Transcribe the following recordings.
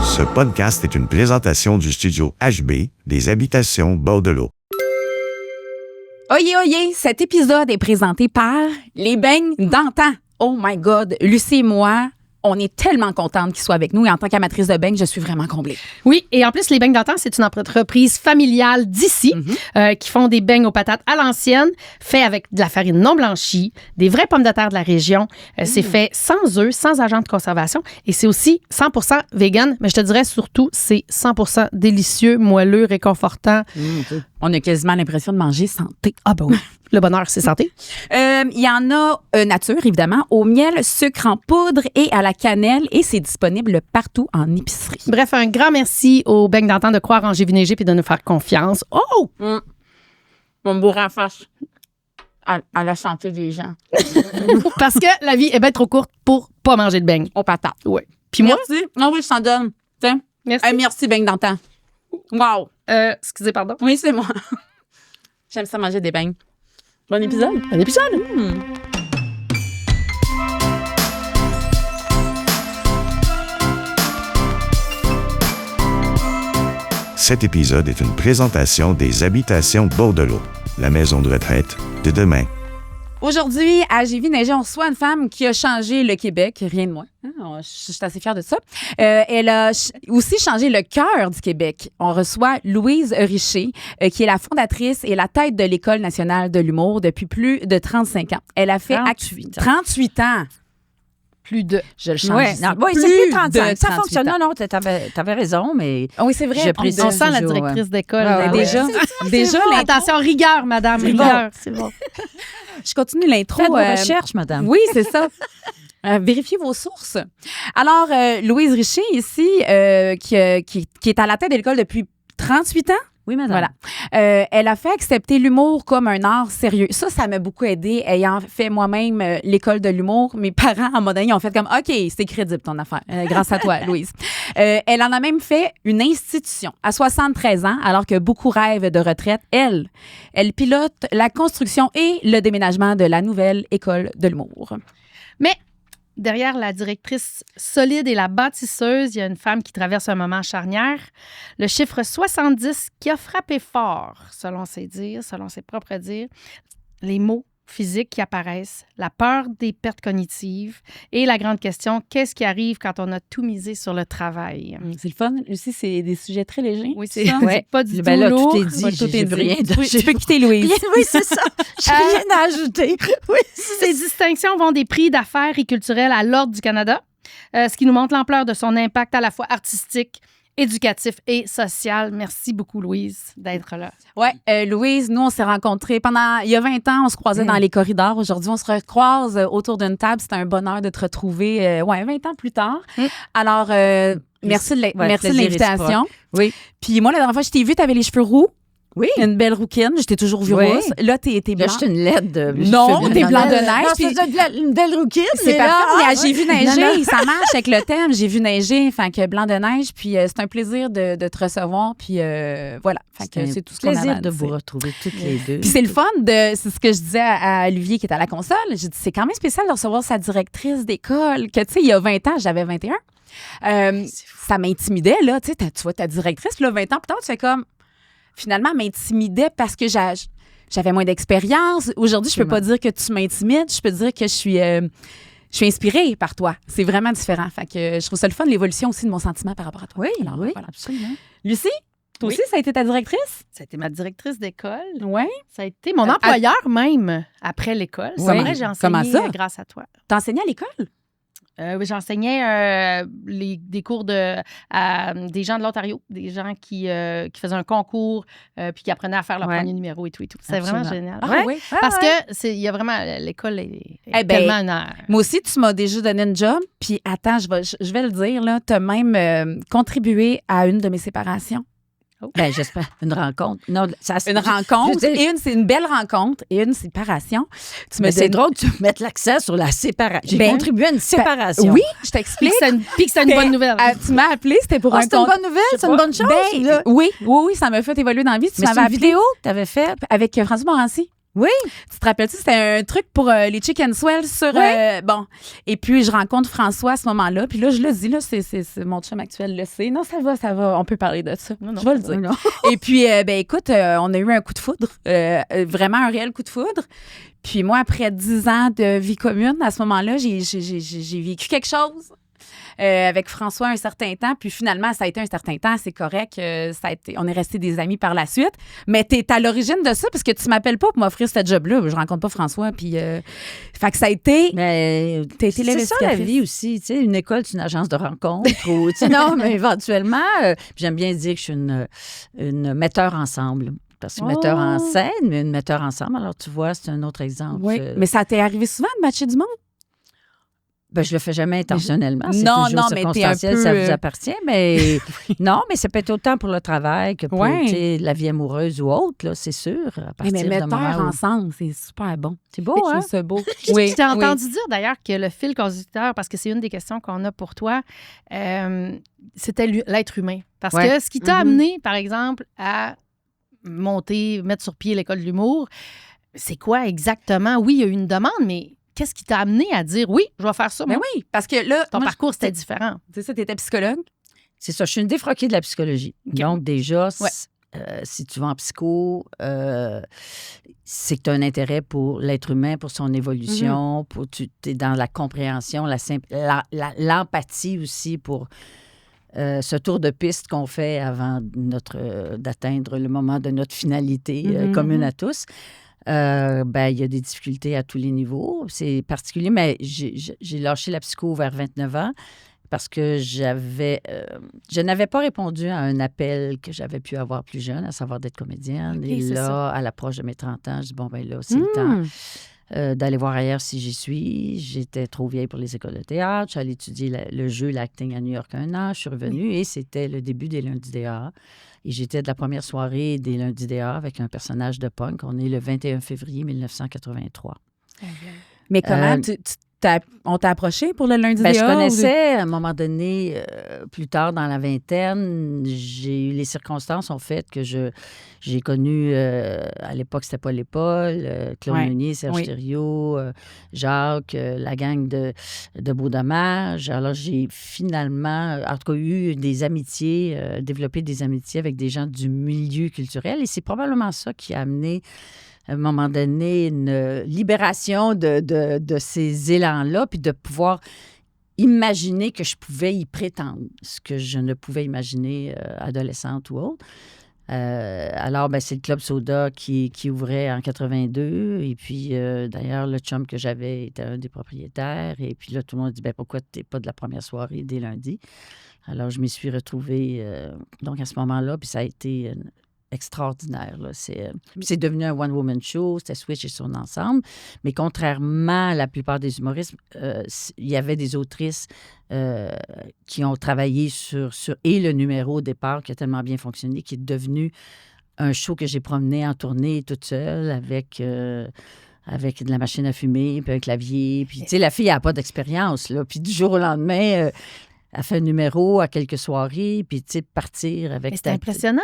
Ce podcast est une présentation du studio HB des Habitations Bordelot. Oyez, oyez, cet épisode est présenté par les beignes d'antan. Oh my God, Lucie et moi, on est tellement contentes qu'ils soient avec nous et en tant qu'amatrice de beignes, je suis vraiment comblée. Oui, et en plus, les beignes d'antan, c'est une entreprise familiale d'ici qui font des beignes aux patates à l'ancienne, fait avec de la farine non blanchie, des vraies pommes de terre de la région. C'est fait sans œufs, sans agent de conservation et c'est aussi 100% vegan, mais je te dirais surtout, c'est 100% délicieux, moelleux, réconfortant. On a quasiment l'impression de manger santé. Ah ben oui, le bonheur, c'est santé. Il y en a nature, évidemment, au miel, sucre en poudre et à la cannelle et c'est disponible partout en épicerie. Bref, un grand merci aux beignes d'antan de croire en Gévin-Neigé et de nous faire confiance. Oh! Mon beau face à la santé des gens. Parce que la vie est bien trop courte pour pas manger de beignes. Aux patates. Oui. Puis moi? Merci. Non, oui, je t'en donne. Tiens. Merci. Merci, beignes d'antan. Wow. Excusez, pardon. Oui, c'est moi. J'aime ça manger des beignes. Bon épisode. Bon épisode. Cet épisode est une présentation des Habitations Bordelot, la maison de retraite de demain. Aujourd'hui, à Gévin-Neigé, on reçoit une femme qui a changé le Québec, rien de moins. Je suis assez fière de ça. Elle a aussi changé le cœur du Québec. On reçoit Louise Richer, qui est la fondatrice et la tête de l'École nationale de l'humour depuis plus de 35 ans. Elle a fait 38 ans. Plus de. Je le change. Ouais, ici. non, oui, c'est plus 35. Ça 38 fonctionne. ans. Non, t'avais raison, mais. Oui, c'est vrai. Je précise On sent la toujours, directrice d'école. Ouais, Déjà, Attention, rigueur, madame, rigueur. C'est bon. je continue l'intro. Faites vos recherches, madame. Oui, c'est ça. Vérifiez vos sources. Alors, Louise Richer, ici, qui est à la tête de l'école depuis 38 ans. Oui, madame. Voilà. Elle a fait accepter l'humour comme un art sérieux. Ça m'a beaucoup aidé. Ayant fait moi-même l'école de l'humour, mes parents, à un moment donné, ont fait comme « OK, c'est crédible ton affaire. Grâce à toi, Louise. » Elle en a même fait une institution. À 73 ans, alors que beaucoup rêvent de retraite, elle pilote la construction et le déménagement de la nouvelle école de l'humour. Mais derrière la directrice solide et la bâtisseuse, il y a une femme qui traverse un moment charnière. Le chiffre 70 qui a frappé fort, selon ses dires, selon ses propres dires. Les mots physiques qui apparaissent, la peur des pertes cognitives et la grande question, qu'est-ce qui arrive quand on a tout misé sur le travail? C'est le fun. Lucie, c'est des sujets très légers. Oui, c'est Ouais. pas du Ben tout là, lourd. tout est dit. Ouais, tout j'ai est vu dit. rien de- Tu peux quitter Louise. Oui, c'est ça. J'ai rien à ajouter. Oui, Ces distinctions vont des prix d'affaires et culturels à l'Ordre du Canada, ce qui nous montre l'ampleur de son impact à la fois artistique, éducatif et social. Merci beaucoup, Louise, d'être là. Ouais, Louise, nous, on s'est rencontrés il y a 20 ans, on se croisait dans les corridors. Aujourd'hui, on se recroise autour d'une table. C'était un bonheur de te retrouver, 20 ans plus tard. Alors, merci de l'invitation. Oui. Puis moi, la dernière fois, je t'ai vue, tu avais les cheveux roux. Oui. Une belle rouquine. Je t'ai toujours vue Oui. rousse. Là, t'es Là, blanc. je suis une laide de. Non, t'es blanc de neige. Non, puis- c'est une belle rouquine. C'est mais parfait, là, mais j'ai vu Non, neiger, non. ça marche avec le thème. J'ai vu neiger, fait que blanc de neige, puis c'est un plaisir de te recevoir, puis voilà. Fait que c'est tout ce qu'on a plaisir à de dire. vous retrouver toutes les deux. Puis c'est le fun c'est ce que je disais à Olivier qui est à la console. J'ai dit, c'est quand même spécial de recevoir sa directrice d'école, que tu sais, il y a 20 ans, j'avais 21. Ça m'intimidait, là, tu sais, tu vois ta directrice, puis là, 20 ans plus tard, tu fais comme, finalement, m'intimidait parce que j'avais moins d'expérience. Aujourd'hui, je peux pas dire que tu m'intimides, je peux dire que je suis inspirée par toi. C'est vraiment différent. Fait que je trouve ça le fun, l'évolution aussi de mon sentiment par rapport à toi. Oui, Alors, oui, voilà. absolument. Lucie, toi Oui. aussi, ça a été ta directrice? Ça a été ma directrice d'école. Oui. Ça a été mon employeur même après l'école. C'est Oui. vrai, j'ai Comment enseigné ça? grâce à toi. T'enseignais à l'école? Oui, j'enseignais des cours à des gens de l'Ontario, des gens qui faisaient un concours puis qui apprenaient à faire leur Ouais. premier numéro et tout et tout. C'est vraiment Absolument. génial. Ah oui? Parce que il y a vraiment l'école est Eh ben, tellement une heure. Moi aussi, tu m'as déjà donné une job. Puis attends, je vais le dire, là, tu as même contribué à une de mes séparations. Ben, j'espère. Une rencontre. Non, ça, Une rencontre, je veux dire, c'est une belle rencontre et une séparation. Tu me mais c'est donnes- drôle que tu mettes l'accent sur la séparation. J'ai Ben, contribué à une séparation. Oui, je Puis t'explique. que c'est une bonne nouvelle. Tu m'as appelé, c'était pour Ah, un c'est une compte. bonne nouvelle, c'est une bonne chose. Ben, là. oui, ça m'a fait évoluer dans la vie. Tu Mais c'est m'avais une appelé vidéo que tu avais faite. avec François Morancy. Oui. Tu te rappelles-tu, c'était un truc pour les chicken swells sur... bon. Et puis, je rencontre François à ce moment-là. Puis là, je le dis, là, c'est mon chum actuel le sait. Non, ça va. On peut parler de ça. Non, je vais le dire. Non. Et puis, écoute, on a eu un coup de foudre. Vraiment un réel coup de foudre. Puis moi, après 10 ans de vie commune, à ce moment-là, j'ai vécu quelque chose. Avec François un certain temps, puis finalement, ça a été un certain temps, c'est correct. On est restés des amis par la suite. Mais t'es à l'origine de ça, parce que tu m'appelles pas pour m'offrir ce job-là. Je rencontre pas François, puis... fait que ça a été... Mais T'as été c'est ça la vie aussi. Tu sais, une école, c'est une agence de rencontre. Ou, tu sais, non, mais éventuellement, puis j'aime bien dire que je suis une metteur ensemble. Parce que metteur en scène, mais une metteur ensemble. Alors, tu vois, c'est un autre exemple. Oui, mais ça t'est arrivé souvent de matcher du monde? Ben, je le fais jamais intentionnellement. C'est Non, toujours mais t'es un circonstanciel, peu... ça vous appartient. Mais non, mais ça peut être autant pour le travail que pour Ouais. tu sais, la vie amoureuse ou autre, là, c'est sûr. À partir Mais de metteurs moment où- ensemble, c'est super bon. C'est beau, Je hein? trouve ça beau. Je t'ai entendu dire d'ailleurs que le fil conducteur, parce que c'est une des questions qu'on a pour toi, c'était l'être humain. Parce Ouais. que ce qui t'a Mhm. amené, par exemple, à mettre sur pied l'école de l'humour, c'est quoi exactement? Oui, il y a eu une demande, mais qu'est-ce qui t'a amené à dire oui, je vais faire ça? Mais moi? oui, parce que là... Ton moi, parcours, c'était différent. C'est ça, t'étais psychologue? C'est ça, je suis une défroquée de la psychologie. OK. Donc, déjà, Ouais. si tu vas en psycho, c'est que tu as un intérêt pour l'être humain, pour son évolution, tu es dans la compréhension, l'empathie aussi pour ce tour de piste qu'on fait avant d'atteindre le moment de notre finalité commune à tous. Il y a des difficultés à tous les niveaux. C'est particulier, mais j'ai lâché la psycho vers 29 ans parce que je n'avais pas répondu à un appel que j'avais pu avoir plus jeune, à savoir d'être comédienne. OK, Et c'est là, ça. à l'approche de mes 30 ans, je dis, bon, ben là, c'est le temps d'aller voir ailleurs si j'y suis. J'étais trop vieille pour les écoles de théâtre. Je suis allée étudier le jeu, l'acting à New York 1 an. Je suis revenue et c'était le début des Lundis DA. Et j'étais de la première soirée des Lundis DA avec un personnage de punk. On est le 21 février 1983. Mais comment on t'a approché pour le lundi Ben, DA? je connaissais, à un moment donné, plus tard dans la vingtaine, les circonstances ont fait que j'ai connu, à l'époque, c'était Paul Paul, Claude Ouais. Meunier, Serge Oui. Thériault, Jacques, la gang de Beau Dommage. Alors, j'ai finalement, en tout cas, eu des amitiés, développé des amitiés avec des gens du milieu culturel. Et c'est probablement ça qui a amené à un moment donné, une libération de ces élans-là, puis de pouvoir imaginer que je pouvais y prétendre, ce que je ne pouvais imaginer adolescente ou autre. Alors, c'est le Club Soda qui ouvrait en 82. Et puis, d'ailleurs, le chum que j'avais était un des propriétaires. Et puis là, tout le monde dit, pourquoi tu n'es pas de la première soirée dès lundi? Alors, je m'y suis retrouvée donc à ce moment-là, puis ça a été extraordinaire. Là. C'est devenu un one-woman show, c'était Switch et son ensemble. Mais contrairement à la plupart des humoristes, il y avait des autrices qui ont travaillé sur et le numéro au départ qui a tellement bien fonctionné, qui est devenu un show que j'ai promené en tournée toute seule avec de la machine à fumer, puis un clavier. Puis, tu sais, la fille n'a pas d'expérience, là. Puis du jour au lendemain... elle fait un numéro à quelques soirées, puis tu sais, partir avec... Mais c'était impressionnant.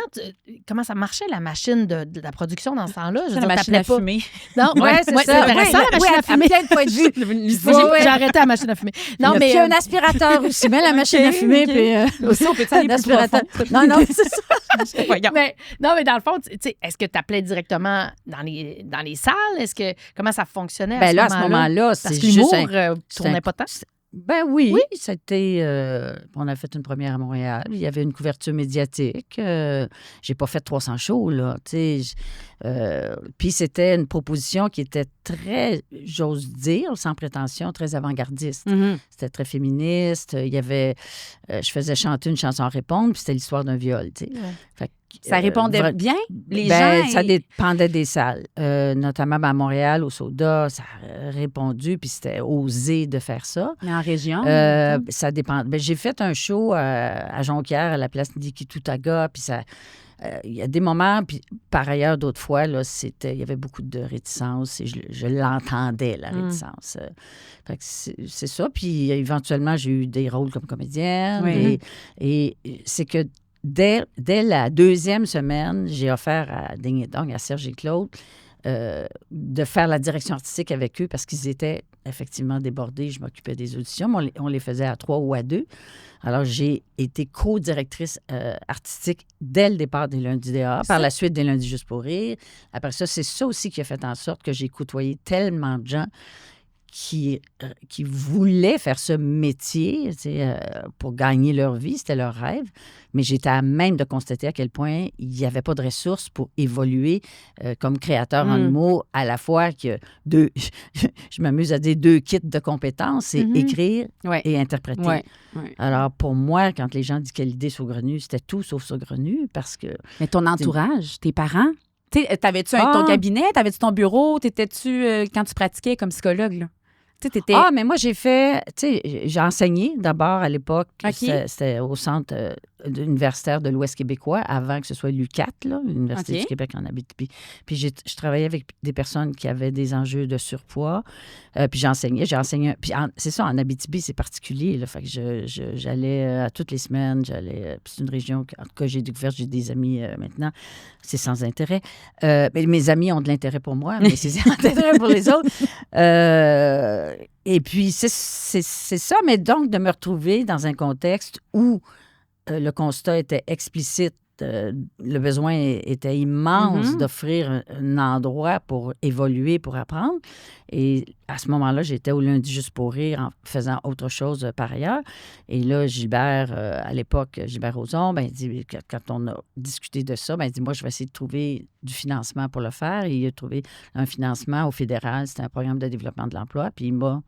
Comment ça marchait, la machine de la production dans ce temps-là? Je veux la dire, machine à t'appelais pas- fumer. Non, c'est intéressant, la machine à fumer. plein de points de vue. J'ai arrêté la machine à fumer. Non, mais... Puis un aspirateur aussi, mais la machine à fumer, puis... Aussi, on peut aller plus aspirateur. profond. Non, c'est ça. Voyons. mais dans le fond, tu sais, est-ce que tu appelais directement dans les salles? Comment ça fonctionnait à ce À ce moment-là, Parce c'est que juste... l'humour tournait pas tant. Ben oui, c'était... on a fait une première à Montréal. Il y avait une couverture médiatique. J'ai pas fait 300 shows, là, tu sais. Puis c'était une proposition qui était très, j'ose dire, sans prétention, très avant-gardiste. Mhm. C'était très féministe. Il y avait... je faisais chanter une chanson à répondre, puis c'était l'histoire d'un viol, tu sais. Ouais. Fait que, Ça répondait bien? Les gens... ça dépendait des salles. Notamment à Montréal, au Soda, ça a répondu, puis c'était osé de faire ça. Mais en région? Ça dépend. J'ai fait un show à Jonquière, à la place Nikitutaga, puis ça... il y a des moments, puis par ailleurs, d'autres fois, là, il y avait beaucoup de réticence et je l'entendais, la réticence. Fait que c'est ça. Puis éventuellement, j'ai eu des rôles comme comédienne. Oui. Et c'est que dès la deuxième semaine, j'ai offert à Ding et Dong, à Serge et Claude, de faire la direction artistique avec eux parce qu'ils étaient effectivement débordés. Je m'occupais des auditions, mais on les faisait à 3 ou à 2. Alors, j'ai été co-directrice artistique dès le départ des Lundis dehors, par la suite des Lundis juste pour rire. Après ça, c'est ça aussi qui a fait en sorte que j'ai côtoyé tellement de gens qui voulaient faire ce métier pour gagner leur vie. C'était leur rêve. Mais j'étais à même de constater à quel point il n'y avait pas de ressources pour évoluer comme créateur en mots, à la fois que je m'amuse à dire 2 kits de compétences, c'est écrire et interpréter. Ouais. Alors, pour moi, quand les gens disent quelle idée saugrenue, c'était tout sauf saugrenu parce que... Mais ton entourage, tes parents, t'avais-tu ton cabinet, t'avais-tu ton bureau, t'étais-tu, quand tu pratiquais comme psychologue, là? Mais moi, j'ai enseigné d'abord à l'époque. Okay. C'était au centre universitaire de l'Ouest québécois, avant que ce soit l'UQAT, l'Université du Québec en Abitibi. Puis je travaillais avec des personnes qui avaient des enjeux de surpoids. Puis j'enseignais. Puis c'est ça, en Abitibi, c'est particulier. Là, fait que j'allais à toutes les semaines. C'est une région, en tout cas, j'ai découvert, j'ai des amis maintenant. C'est sans intérêt. Mais mes amis ont de l'intérêt pour moi, mais c'est sans intérêt pour les autres. Et puis, c'est ça, mais donc de me retrouver dans un contexte où le constat était explicite, le besoin était immense d'offrir un endroit pour évoluer, pour apprendre. Et à ce moment-là, j'étais au Lundi juste pour rire en faisant autre chose par ailleurs. Et là, Gilbert, à l'époque, Gilbert Rozon, il dit, quand on a discuté de ça, il dit, moi, je vais essayer de trouver du financement pour le faire. Et il a trouvé un financement au fédéral. C'était un programme de développement de l'emploi. Puis il m'a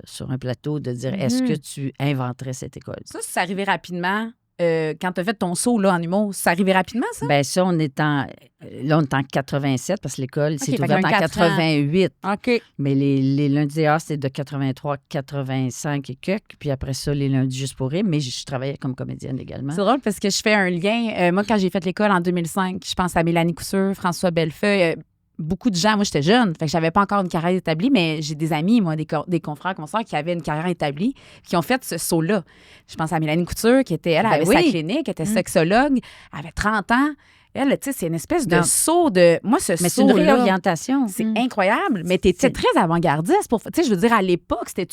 sur un plateau de dire, est-ce que tu inventerais cette école? Ça arrivait rapidement. Quand tu as fait ton saut là, en humour, ça arrivait rapidement, ça? Bien, ça, on est en 87 parce que l'école s'est ouverte en 88. OK. Mais les lundis dehors, c'était de 83, 85 et quelques. Puis après ça, les lundis juste pour rire. Mais je travaillais comme comédienne également. C'est drôle parce que je fais un lien. Moi, quand j'ai fait l'école en 2005, je pense à Mélanie Cousseur, François Bellefeuille. Beaucoup de gens, moi, j'étais jeune, fait que j'avais pas encore une carrière établie, mais j'ai des amis, moi, des confrères, consoeurs qui avaient une carrière établie, qui ont fait ce saut-là. Je pense à Mélanie Couture, qui était, elle avait sa clinique, était sexologue, elle avait 30 ans. Elle, tu sais, c'est une espèce de saut de... Moi, ce saut-là... Mais c'est une réorientation. C'est incroyable, mais t'étais très avant-gardiste. Tu sais, je veux dire, à l'époque, c'était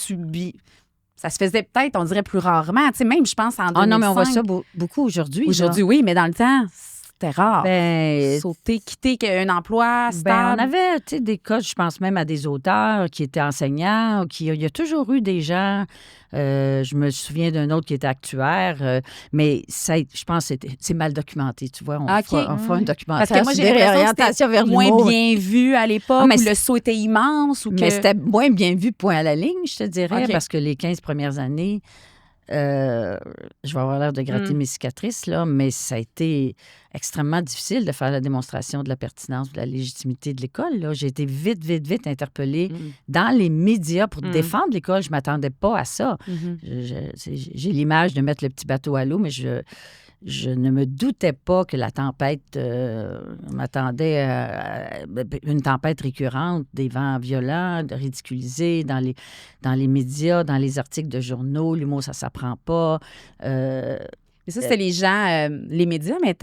ça se faisait peut-être, on dirait, plus rarement. Tu sais, même, je pense, en 2005... Ah non, mais on voit ça beaucoup aujourd'hui. Aujourd'hui, oui, mais dans le temps... C'était rare. Ben, sauter, quitter un emploi stable. On avait des cas, je pense même à des auteurs qui étaient enseignants. Il y a toujours eu des gens, je me souviens d'un autre qui était actuaire, mais ça, je pense que c'est mal documenté, tu vois. On fera un documentaire. Parce que moi, j'ai l'impression que c'était moins bien vu à l'époque, où le saut était immense. Mais c'était moins bien vu, point à la ligne, je te dirais, parce que les 15 premières années... je vais avoir l'air de gratter mes cicatrices, là, mais ça a été extrêmement difficile de faire la démonstration de la pertinence, de la légitimité de l'école. Là. J'ai été vite interpellée dans les médias pour défendre l'école. Je ne m'attendais pas à ça. J'ai l'image de mettre le petit bateau à l'eau, mais je ne me doutais pas que la tempête m'attendait à une tempête récurrente, des vents violents, ridiculisés dans les médias, dans les articles de journaux. L'humour, ça ne s'apprend pas. Mais ça, c'était les gens, les médias, mais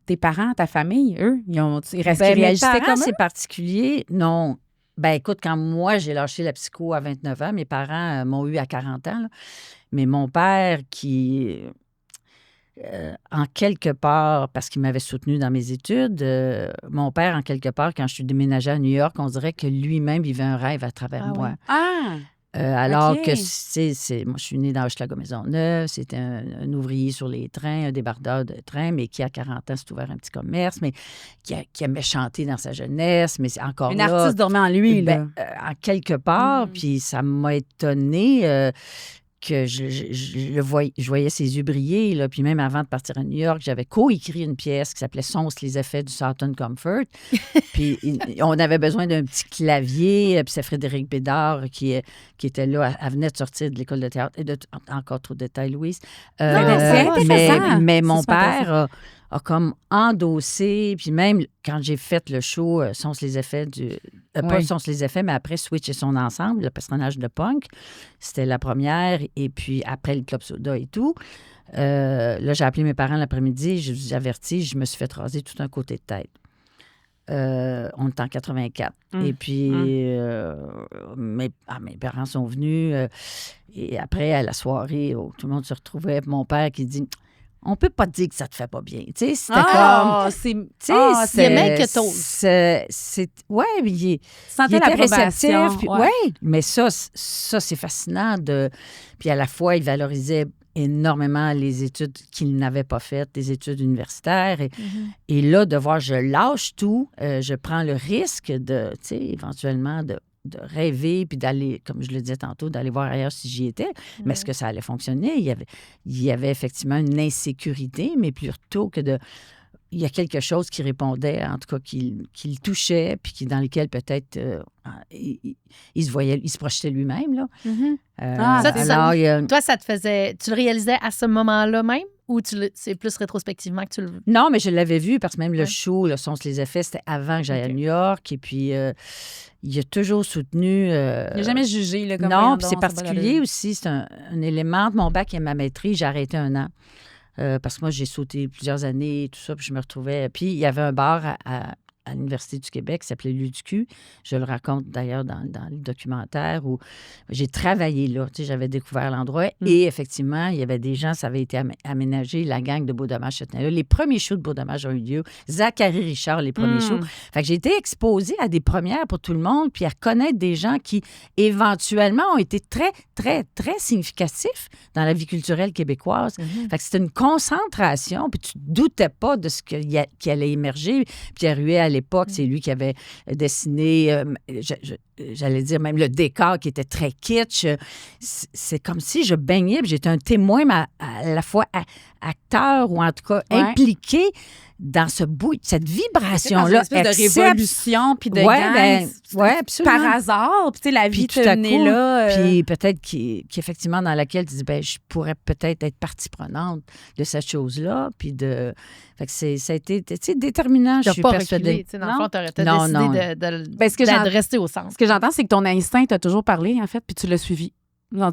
tes parents, ta famille, eux, ils réagissaient mes parents, comme eux? C'est particulier. Non. Ben écoute, quand moi, j'ai lâché la psycho à 29 ans, mes parents m'ont eu à 40 ans. Là. Mais mon père qui... en quelque part, parce qu'il m'avait soutenu dans mes études, mon père, en quelque part, quand je suis déménagée à New York, on dirait que lui-même vivait un rêve à travers moi. Ouais. Ah! Alors que moi, je suis née dans Hochelaga-Maisonneuve, c'était un ouvrier sur les trains, un débardeur de train, mais qui, à 40 ans, s'est ouvert un petit commerce, mais qui aimait chanter dans sa jeunesse, mais c'est encore Une artiste dormait en lui, là. En quelque part, puis ça m'a étonnée... que je voyais ses yeux briller. Là. Puis même avant de partir à New York, j'avais coécrit une pièce qui s'appelait « Sonce les effets du Southern Comfort ». Puis on avait besoin d'un petit clavier. Puis c'est Frédéric Bédard qui était là. Elle venait de sortir de l'école de théâtre. Et encore trop de détails, Louise. Mais mon père a comme endossé, puis même quand j'ai fait le show Sonce les effets pas Sonce les effets, mais après Switch et son ensemble, le personnage de Punk, c'était la première, et puis après le Club Soda et tout. Là, j'ai appelé mes parents l'après-midi, je vous avertis, je me suis fait raser tout un côté de tête. on est en 84. Et puis, mes parents sont venus. Et après, à la soirée, tout le monde se retrouvait. Mon père qui dit... On peut pas te dire que ça te fait pas bien. Tu sais, c'était c'est mec que t'oses. Ouais, mais il sentais était l'approbation. réceptif. Ouais, mais ça, c'est fascinant. Puis à la fois, il valorisait énormément les études qu'il n'avait pas faites, des études universitaires. Et là, de voir, je lâche tout, je prends le risque de, tu sais, éventuellement de rêver, puis d'aller, comme je le disais tantôt, d'aller voir ailleurs si j'y étais. Mais est-ce que ça allait fonctionner? Il y avait effectivement une insécurité, mais plutôt que de... Il y a quelque chose qui répondait, en tout cas, qui le touchait, puis dans lequel peut-être il se voyait, il se projetait lui-même, là. Toi, ça te faisait... Tu le réalisais à ce moment-là même? Ou c'est plus rétrospectivement que tu le... Non, mais je l'avais vu parce que même le show, le Sont les effets, c'était avant que j'aille à New York. Et puis, il a toujours soutenu... il n'a jamais jugé. Là, comme non, puis c'est particulier aussi. C'est un élément de mon bac et ma maîtrise. J'ai arrêté 1 an. Parce que moi, j'ai sauté plusieurs années et tout ça, puis je me retrouvais... Puis il y avait un bar à l'Université du Québec qui s'appelait l'UDQ. Je le raconte d'ailleurs dans le documentaire où j'ai travaillé là. Tu sais, j'avais découvert l'endroit et effectivement, il y avait des gens, ça avait été aménagé, la gang de Beau Dommage se tenait là. Les premiers shows de Beau Dommage ont eu lieu. Zachary Richard, les premiers shows. Fait que j'ai été exposée à des premières pour tout le monde puis à connaître des gens qui, éventuellement, ont été très, très, très significatifs dans la vie culturelle québécoise. Fait que c'était une concentration puis tu ne doutais pas de ce qui allait émerger. Pierre Huet, à l'époque, c'est lui qui avait dessiné, j'allais dire même le décor qui était très kitsch. C'est comme si je baignais, puis j'étais un témoin, mais à la fois acteur ou en tout cas impliqué dans cette vibration-là. Une espèce de révolution, puis de gang. Absolument. Par hasard, puis tu sais, la vie te menait là. Puis peut-être qu'effectivement, dans laquelle tu dis, je pourrais peut-être être partie prenante de cette chose-là, puis de... Fait que ça a été, tu sais, déterminant, je suis persuadée. Dans le fond, tu as décidé de rester au centre. Ce que j'entends, c'est que ton instinct t'a toujours parlé, en fait, puis tu l'as suivi.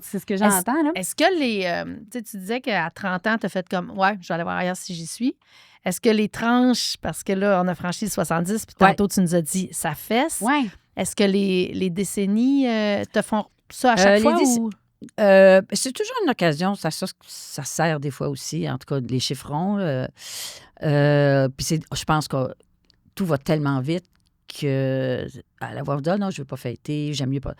C'est ce que j'entends, là. Est-ce que tu disais qu'à 30 ans, tu as fait comme, je vais aller voir ailleurs si j'y suis. Est-ce que les tranches, parce que là, on a franchi le 70, puis tantôt, tu nous as dit, ça fesse. Ouais. Est-ce que les décennies te font ça à chaque fois? C'est toujours une occasion. Ça sert des fois aussi, en tout cas, les chiffrons. Puis je pense que tout va tellement vite que à la voix non, je ne veux pas fêter, j'aime mieux pas.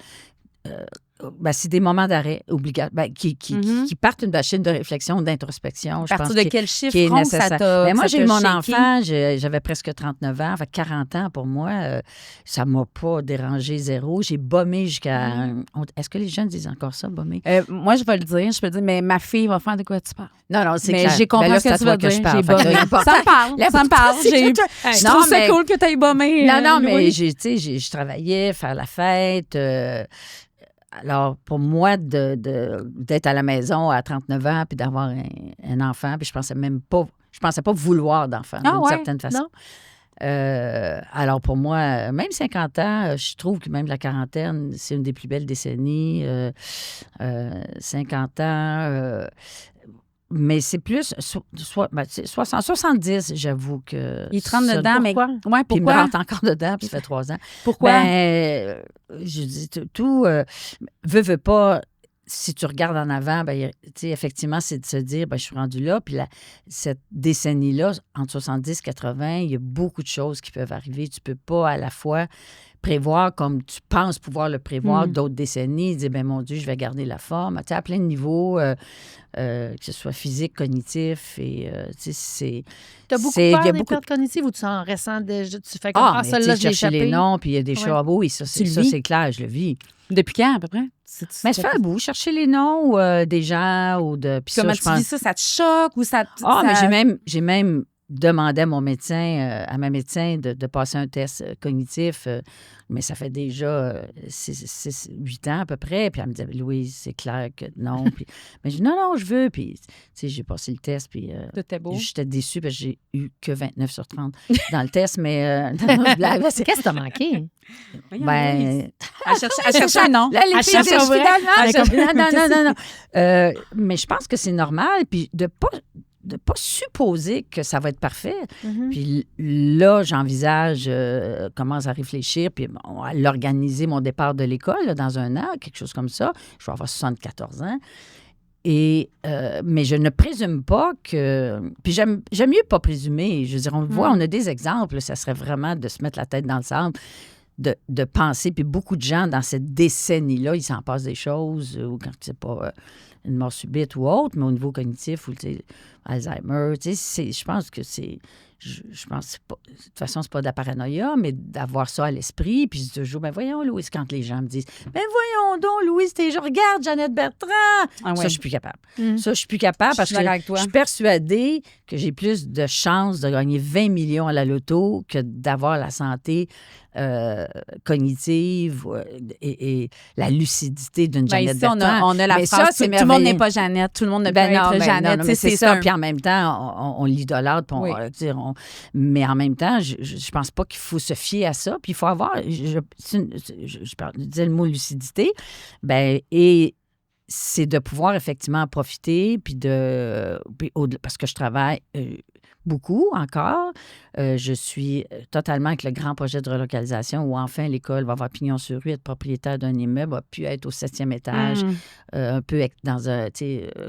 C'est des moments d'arrêt obligatoires qui partent d'une machine de réflexion, d'introspection. À partir de quel chiffre ça t'a... Mais moi, j'ai eu mon enfant, j'avais presque 39 ans, fait 40 ans pour moi, ça ne m'a pas dérangé zéro. J'ai bombé jusqu'à... Est-ce que les jeunes disent encore ça, bomber? Moi, je vais le dire, je peux dire, mais ma fille va faire de quoi tu parles. Non, c'est clair. Mais j'ai compris ce que tu veux dire. Ça me parle. Je trouve ça cool que tu aies bombé. Non, mais je travaillais, faire la fête... Alors, pour moi, d'être à la maison à 39 ans puis d'avoir un enfant, puis je pensais pas vouloir d'enfant, d'une certaine façon. Alors, pour moi, même 50 ans, je trouve que même la quarantaine, c'est une des plus belles décennies. 50 ans... mais c'est plus 70, j'avoue que... Il te rentre dedans, mais... Pourquoi? Puis il me rentre encore dedans, puis ça fait 3 ans. Pourquoi? Je dis, tout veut pas... Si tu regardes en avant, effectivement, c'est de se dire, je suis rendu là. Puis cette décennie-là, entre 70 et 80, il y a beaucoup de choses qui peuvent arriver. Tu peux pas à la fois prévoir comme tu penses pouvoir le prévoir d'autres décennies, dire, mon Dieu, je vais garder la forme. Tu sais, à plein de niveaux, que ce soit physique, cognitif, et c'est... Tu as beaucoup peur des pertes cognitives ou tu en ressens déjà? Tu fais comme celle-là, j'ai échappé. Les noms, puis il y a des choses... Oui, ça, c'est clair, je le vis. Depuis quand, à peu près? Mais ça fait un bout, chercher les noms des gens ou de... Comment tu vis ça? Ça te choque ou ça... mais j'ai même demandé à mon médecin, à ma médecin de passer un test cognitif, mais ça fait déjà 8 ans à peu près. Puis elle me disait, Louise, c'est clair que non. Puis, mais je dis, non, je veux. Puis, tu sais, j'ai passé le test. Puis, j'étais déçue parce que j'ai eu que 29 sur 30 dans le test. Mais, qu'est-ce que t'as manqué? À chercher un nom. Là, les filles disent, non. Mais je pense que c'est normal. Puis, pas supposer que ça va être parfait. Mhm. Puis là, j'envisage, commence à réfléchir, puis à l'organiser, mon départ de l'école là, dans un an, quelque chose comme ça. Je vais avoir 74 ans. Mais je ne présume pas que... Puis j'aime mieux pas présumer. Je veux dire, on le voit, on a des exemples. Ça serait vraiment de se mettre la tête dans le sable, de penser. Puis beaucoup de gens, dans cette décennie-là, il s'en passe des choses, ou quand c'est pas une mort subite ou autre, mais au niveau cognitif, ou Alzheimer, je pense que c'est... Je pense que c'est pas, de toute façon, c'est pas de la paranoïa, mais d'avoir ça à l'esprit. Puis je dis toujours, ben voyons, Louise, quand les gens me disent, ben voyons donc, Louise, je regarde Jeannette Bertrand. Ah ouais. Ça, je suis plus capable. Ça, je suis plus capable parce que avec toi. je suis persuadée que j'ai plus de chances de gagner 20 millions à la loto que d'avoir la santé cognitive et la lucidité d'une Jeannette Ici, on Bertrand. a la Mais phrase, ça, c'est tout le monde merveilleux. n'est pas Jeannette, tout le monde ne peut Ben non, être Jeannette. non, mais c'est ça. un- Puis en même temps, on l'idolâtre. Puis Oui. mais en même temps, je pense pas qu'il faut se fier à ça. Puis il faut avoir... Je disais le mot lucidité. Ben, et c'est de pouvoir effectivement en profiter. Parce que je travaille... beaucoup encore. Je suis totalement avec le grand projet de relocalisation où enfin l'école va avoir pignon sur rue, être propriétaire d'un immeuble, va plus être au 7e étage, un peu dans un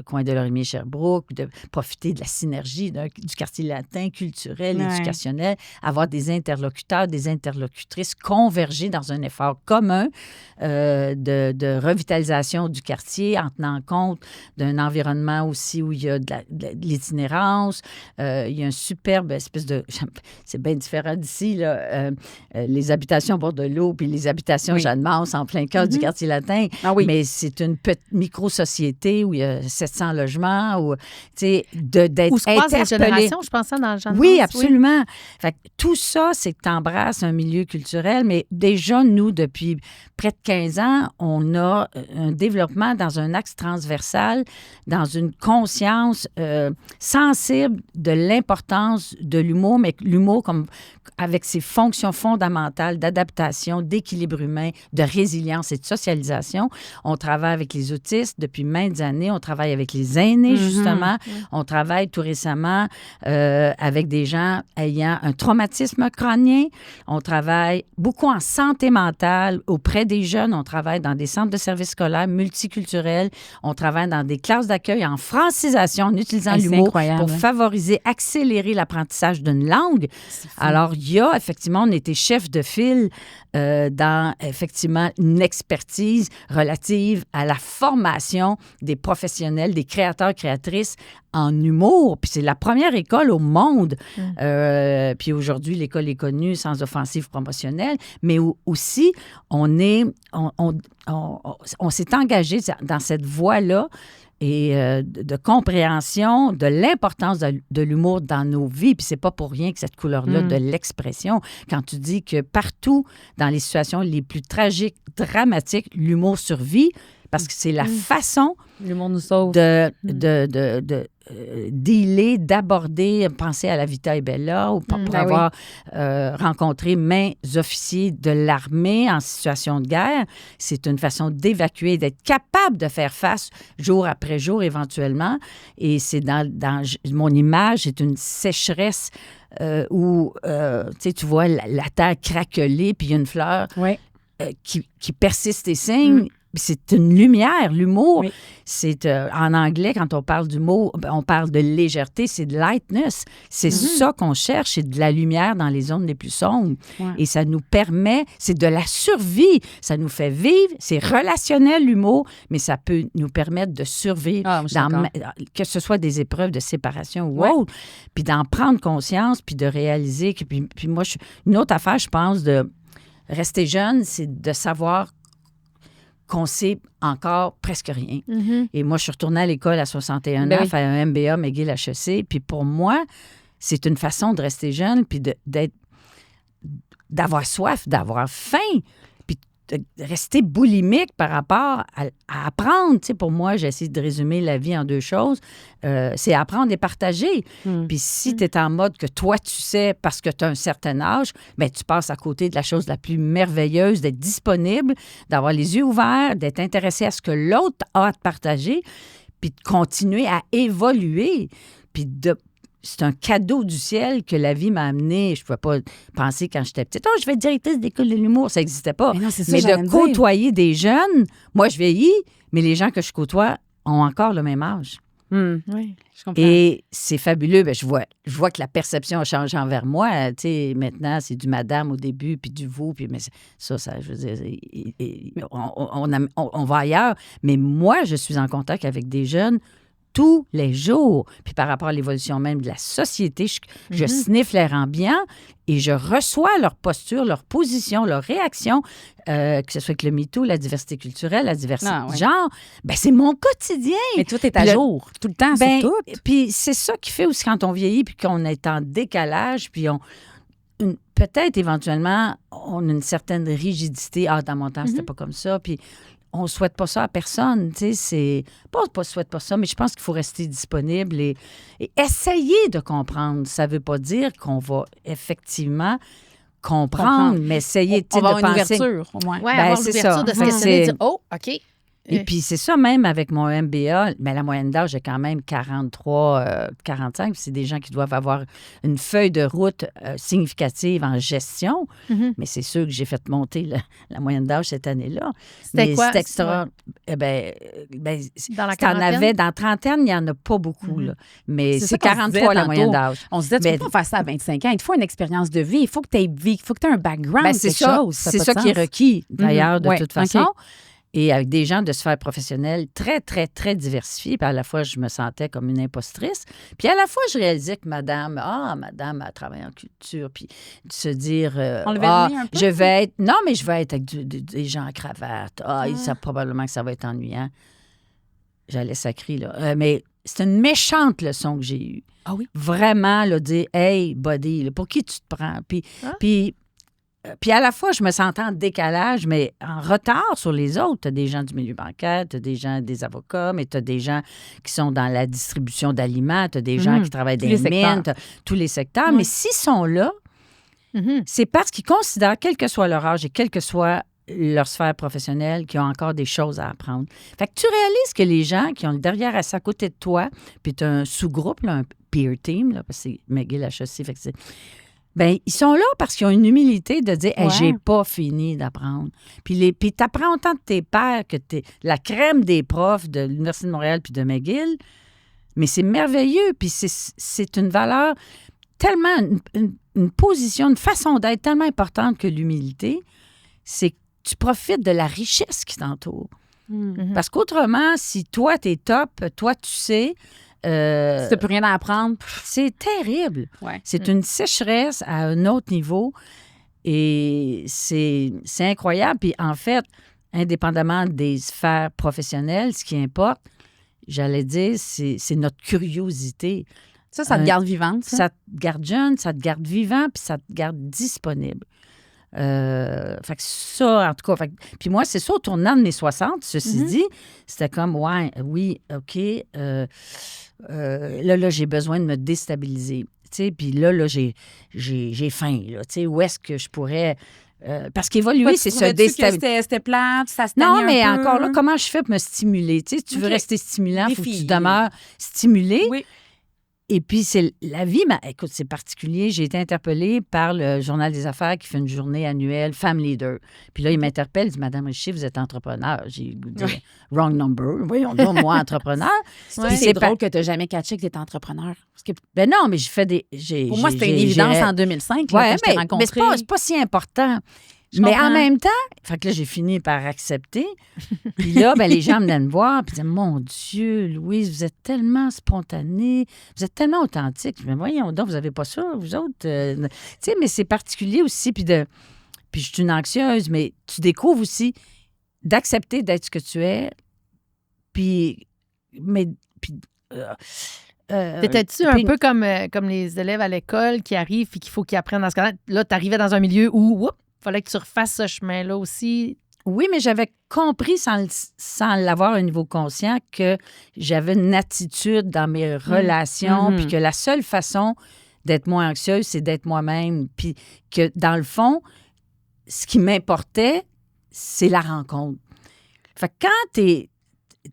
coin de Lorimier-Sherbrooke, de profiter de la synergie du quartier latin, culturel, Ouais. éducationnel, avoir des interlocuteurs, des interlocutrices converger dans un effort commun de revitalisation du quartier en tenant compte d'un environnement aussi où il y a de l'itinérance, il y a un superbe espèce de... C'est bien différent d'ici, là. Les habitations au bord de l'eau puis les habitations Jeanne-Mance en plein cœur du quartier latin. Ah oui. Mais c'est une petite micro-société où il y a 700 logements, où, tu sais, d'être Où se croisent les interpellé. générations, je pensais, dans le genre. Oui, absolument. Fait que tout ça, c'est que tu embrasses un milieu culturel, mais déjà, nous, depuis près de 15 ans, on a un développement dans un axe transversal, dans une conscience sensible de l'importance de l'humour, mais l'humour comme avec ses fonctions fondamentales d'adaptation, d'équilibre humain, de résilience et de socialisation. On travaille avec les autistes depuis maintes années. On travaille avec les aînés, justement. On travaille tout récemment avec des gens ayant un traumatisme crânien. On travaille beaucoup en santé mentale auprès des jeunes. On travaille dans des centres de services scolaires multiculturels. On travaille dans des classes d'accueil en francisation en utilisant C'est l'humour incroyable, pour favoriser, accélérer l'apprentissage d'une langue. Alors, il y a effectivement, on était chef de file dans effectivement une expertise relative à la formation des professionnels, des créateurs, créatrices en humour. Puis c'est la première école au monde. Puis aujourd'hui, l'école est connue sans offensive promotionnelle, mais aussi, on s'est engagé dans cette voie-là et de compréhension de l'importance de l'humour dans nos vies. Puis c'est pas pour rien que cette couleur-là de l'expression. Quand tu dis que partout, dans les situations les plus tragiques, dramatiques, l'humour survit, parce que c'est la façon L'humour nous sauve. de dealer, d'aborder, penser à la Vita e Bella ou pour avoir rencontré maints officiers de l'armée en situation de guerre. C'est une façon d'évacuer, d'être capable de faire face jour après jour éventuellement. Et c'est dans mon image, c'est une sécheresse où tu vois la terre craquelée, puis il y a une fleur qui persiste et signe. C'est une lumière, l'humour. Oui. C'est en anglais, quand on parle d'humour, on parle de légèreté, c'est de lightness. C'est ça qu'on cherche, c'est de la lumière dans les zones les plus sombres. Ouais. Et ça nous permet, c'est de la survie. Ça nous fait vivre, c'est relationnel l'humour, mais ça peut nous permettre de survivre, Ah, moi, je suis d'accord. que ce soit des épreuves de séparation ou autre, puis d'en prendre conscience, puis de réaliser que, puis moi, une autre affaire, je pense, de rester jeune, c'est de savoir qu'on sait encore presque rien. Et moi, je suis retournée à l'école à 61 ans, faire un MBA McGill HEC. Puis pour moi, c'est une façon de rester jeune, puis d'avoir soif, d'avoir faim, puis de rester boulimique par rapport à apprendre. Tu sais, pour moi, j'essaie de résumer la vie en deux choses. C'est apprendre et partager. Puis si tu es en mode que toi, tu sais parce que tu as un certain âge, bien, tu passes à côté de la chose la plus merveilleuse, d'être disponible, d'avoir les yeux ouverts, d'être intéressé à ce que l'autre a à te partager, puis de continuer à évoluer. Puis c'est un cadeau du ciel que la vie m'a amené. Je ne pouvais pas penser quand j'étais petite, je vais être directrice d'école de l'humour. Ça n'existait pas. Mais non, c'est ça, Mais j'allais de me dire. côtoyer des jeunes, moi, je vieillis, mais les gens que je côtoie ont encore le même âge. Oui. Je comprends. Et c'est fabuleux. Ben, je vois que la perception a changé envers moi. Tu sais, maintenant, c'est du madame au début, puis du vous, puis mais ça, je veux dire, on va ailleurs. Mais moi, je suis en contact avec des jeunes tous les jours. Puis par rapport à l'évolution même de la société, je sniffe l'air ambiant et je reçois leur posture, leur position, leur réaction, que ce soit avec le MeToo, la diversité culturelle, la diversité de genre. Ben, c'est mon quotidien. Mais tout est à jour, tout le temps, sur tout. Puis c'est ça qui fait aussi quand on vieillit puis qu'on est en décalage, puis peut-être éventuellement, on a une certaine rigidité. Ah, dans mon temps, c'était pas comme ça. Puis on ne souhaite pas ça à personne. Tu sais, c'est pas souhaite pas ça, mais je pense qu'il faut rester disponible et essayer de comprendre. Ça ne veut pas dire qu'on va effectivement comprendre, mais essayer de penser. On va avoir une ouverture, au moins. Oui, Ben, avoir c'est l'ouverture ça. de se Fait que questionner et c'est- dire « Oh, OK. Et puis, c'est ça même avec mon MBA. Mais la moyenne d'âge est quand même 43, 45. C'est des gens qui doivent avoir une feuille de route significative en gestion. Mais c'est sûr que j'ai fait monter la moyenne d'âge cette année-là. C'était Mais quoi? c'est extra. Ouais. Dans la t'en quarantaine? avais, dans la trentaine, il n'y en a pas beaucoup. Là. Mais C'est c'est ça qu'on se 43 disait la tantôt. moyenne d'âge. On se disait, tu Mais- peux pas faire ça à 25 ans. Il te faut une expérience de vie. Il faut que tu aies un background, Ben, c'est quelque ça, chose. c'est a ça pas de qui est sens. requis, d'ailleurs, de Ouais, toute OK. façon. Et avec des gens de sphère professionnelle très, très, très diversifiés. Puis à la fois, je me sentais comme une impostrice. Puis à la fois, je réalisais que madame a travaillé en culture. Puis de se dire, On levait le nez un peu, je vais être... Non, mais je vais être avec des gens en cravate. Ils savent probablement que ça va être ennuyant. J'allais sacrer, là. Mais c'est une méchante leçon que j'ai eue. Ah oui? Vraiment, là, dire, hey, buddy, là, pour qui tu te prends? Puis à la fois, je me sentais en décalage, mais en retard sur les autres. Tu as des gens du milieu bancaire, tu as des avocats, mais tu as des gens qui sont dans la distribution d'aliments, tu as des gens qui travaillent dans Tous les les mines, secteurs. t'as tous les secteurs. Mais s'ils sont là, c'est parce qu'ils considèrent, quel que soit leur âge et quelle que soit leur sphère professionnelle, qu'ils ont encore des choses à apprendre. Fait que tu réalises que les gens qui ont le derrière assis à côté de toi, puis tu as un sous-groupe, là, un peer team, là, parce que c'est McGill HEC, fait que c'est... Bien, ils sont là parce qu'ils ont une humilité de dire hey, j'ai pas fini d'apprendre. Puis tu apprends autant de tes pairs que t'es la crème des profs de l'Université de Montréal puis de McGill. Mais c'est merveilleux. Puis c'est une valeur tellement, une position, une façon d'être tellement importante que l'humilité. C'est que tu profites de la richesse qui t'entoure. Parce qu'autrement, si toi, t'es top, toi, tu sais... Si tu plus rien à apprendre. C'est terrible. Ouais. C'est une sécheresse à un autre niveau et c'est incroyable. Puis en fait, indépendamment des sphères professionnelles, ce qui importe, j'allais dire, c'est notre curiosité. Ça te garde vivante, ça? Ça te garde jeune, ça te garde vivant, puis ça te garde disponible. Fait que ça, en tout cas, puis moi, c'est ça, au tournant de mes 60, ceci dit, c'était comme, oui, OK, là, j'ai besoin de me déstabiliser. Puis là, j'ai faim, là. Où est-ce que je pourrais... parce qu'évoluer, c'est se déstabiliser. C'était plate, ça se Non, mais un peu. encore là, comment je fais pour me stimuler? Tu veux rester stimulant, il faut que tu demeures stimulé. Oui. Et puis, c'est la vie, écoute, c'est particulier. J'ai été interpellée par le Journal des Affaires qui fait une journée annuelle Femme Leader. Puis là, il m'interpelle, il dit Madame Richer, vous êtes entrepreneur. J'ai dit wrong number. Voyons donc, moi, entrepreneur. Puis c'est drôle que tu n'as jamais catché que tu étais entrepreneur. Parce que ben non, mais j'ai fait des. Pour moi, c'était une évidence en 2005 là, quand je t'ai rencontré. Mais c'est pas si important. Mais en même temps, fait que là, j'ai fini par accepter. Puis là, ben, les gens venaient me voir puis disaient mon Dieu, Louise, vous êtes tellement spontanée, vous êtes tellement authentique. Mais voyons donc, vous n'avez pas ça, vous autres. Tu sais, mais c'est particulier aussi. Puis je suis une anxieuse, mais tu découvres aussi d'accepter d'être ce que tu es. Puis. T'étais-tu un peu comme les élèves à l'école qui arrivent et qu'il faut qu'ils apprennent à se connaître? Là, tu arrivais dans un milieu où, il fallait que tu refasses ce chemin-là aussi. Oui, mais j'avais compris sans l'avoir à un niveau conscient que j'avais une attitude dans mes relations, puis que la seule façon d'être moins anxieuse, c'est d'être moi-même. Puis que, dans le fond, ce qui m'importait, c'est la rencontre. Fait que quand t'es...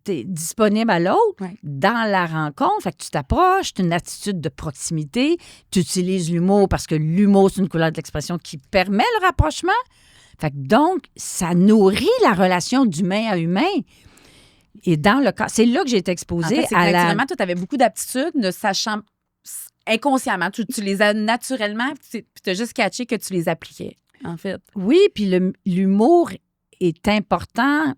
es disponible à l'autre Ouais. dans la rencontre. Fait que tu t'approches, tu as une attitude de proximité, tu utilises l'humour parce que l'humour, c'est une couleur de l'expression qui permet le rapprochement. Fait que donc, ça nourrit la relation d'humain à humain. Et dans le cas, c'est là que j'ai été En exposée fait, c'est à la... naturellement, toi, tu avais beaucoup d'aptitudes, ne sachant inconsciemment. Tu les as naturellement, puis tu as juste catché que tu les appliquais, en fait. Oui, puis l'humour est important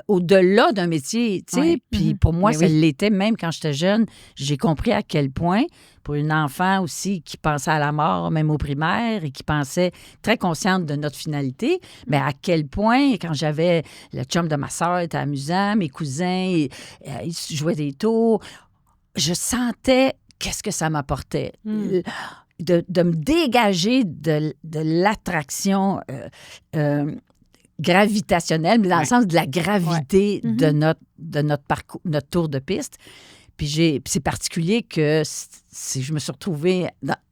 au-delà d'un métier, tu sais. Ouais. Puis pour moi, Mais ça oui. l'était même quand j'étais jeune. J'ai compris à quel point, pour une enfant aussi qui pensait à la mort, même au primaire, et qui pensait très consciente de notre finalité, mais à quel point, quand j'avais le chum de ma soeur, était amusant, mes cousins, ils jouaient des tours, je sentais qu'est-ce que ça m'apportait. De me dégager de l'attraction gravitationnelle, mais dans le sens de la gravité de notre parcours, notre tour de piste. Puis c'est particulier que je me suis retrouvée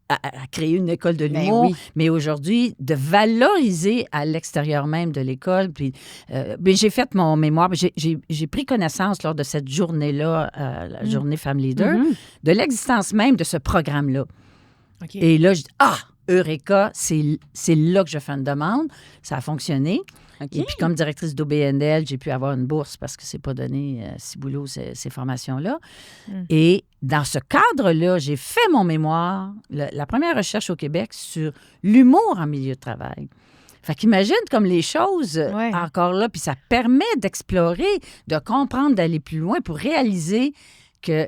à créer une école de l'humour, oui. mais aujourd'hui, de valoriser à l'extérieur même de l'école. Puis j'ai fait mon mémoire, j'ai pris connaissance lors de cette journée-là, la journée Femmes Leader, de l'existence même de ce programme-là. OK. Et là, je dis, Eureka, c'est là que je fais une demande. Ça a fonctionné. OK. Et puis, comme directrice d'OBNL, j'ai pu avoir une bourse parce que c'est pas donné si boulot, ces formations-là. Et dans ce cadre-là, j'ai fait mon mémoire, la première recherche au Québec sur l'humour en milieu de travail. Fait qu'imagine comme les choses encore là, puis ça permet d'explorer, de comprendre, d'aller plus loin pour réaliser que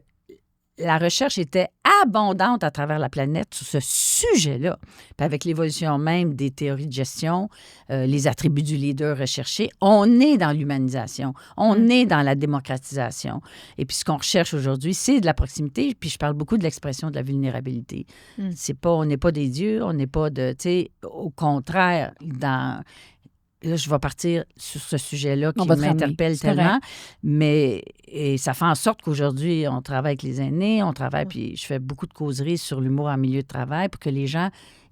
la recherche était abondante à travers la planète sur ce sujet-là. Puis avec l'évolution même des théories de gestion, les attributs du leader recherché, on est dans l'humanisation, on est dans la démocratisation. Et puis ce qu'on recherche aujourd'hui, c'est de la proximité. Puis je parle beaucoup de l'expression de la vulnérabilité. C'est pas, on n'est pas des dieux, on n'est pas de, tu sais, au contraire, là, je vais partir sur ce sujet-là qui m'interpelle tellement. Mais et ça fait en sorte qu'aujourd'hui, on travaille avec les aînés, on travaille, puis je fais beaucoup de causeries sur l'humour en milieu de travail pour que les gens,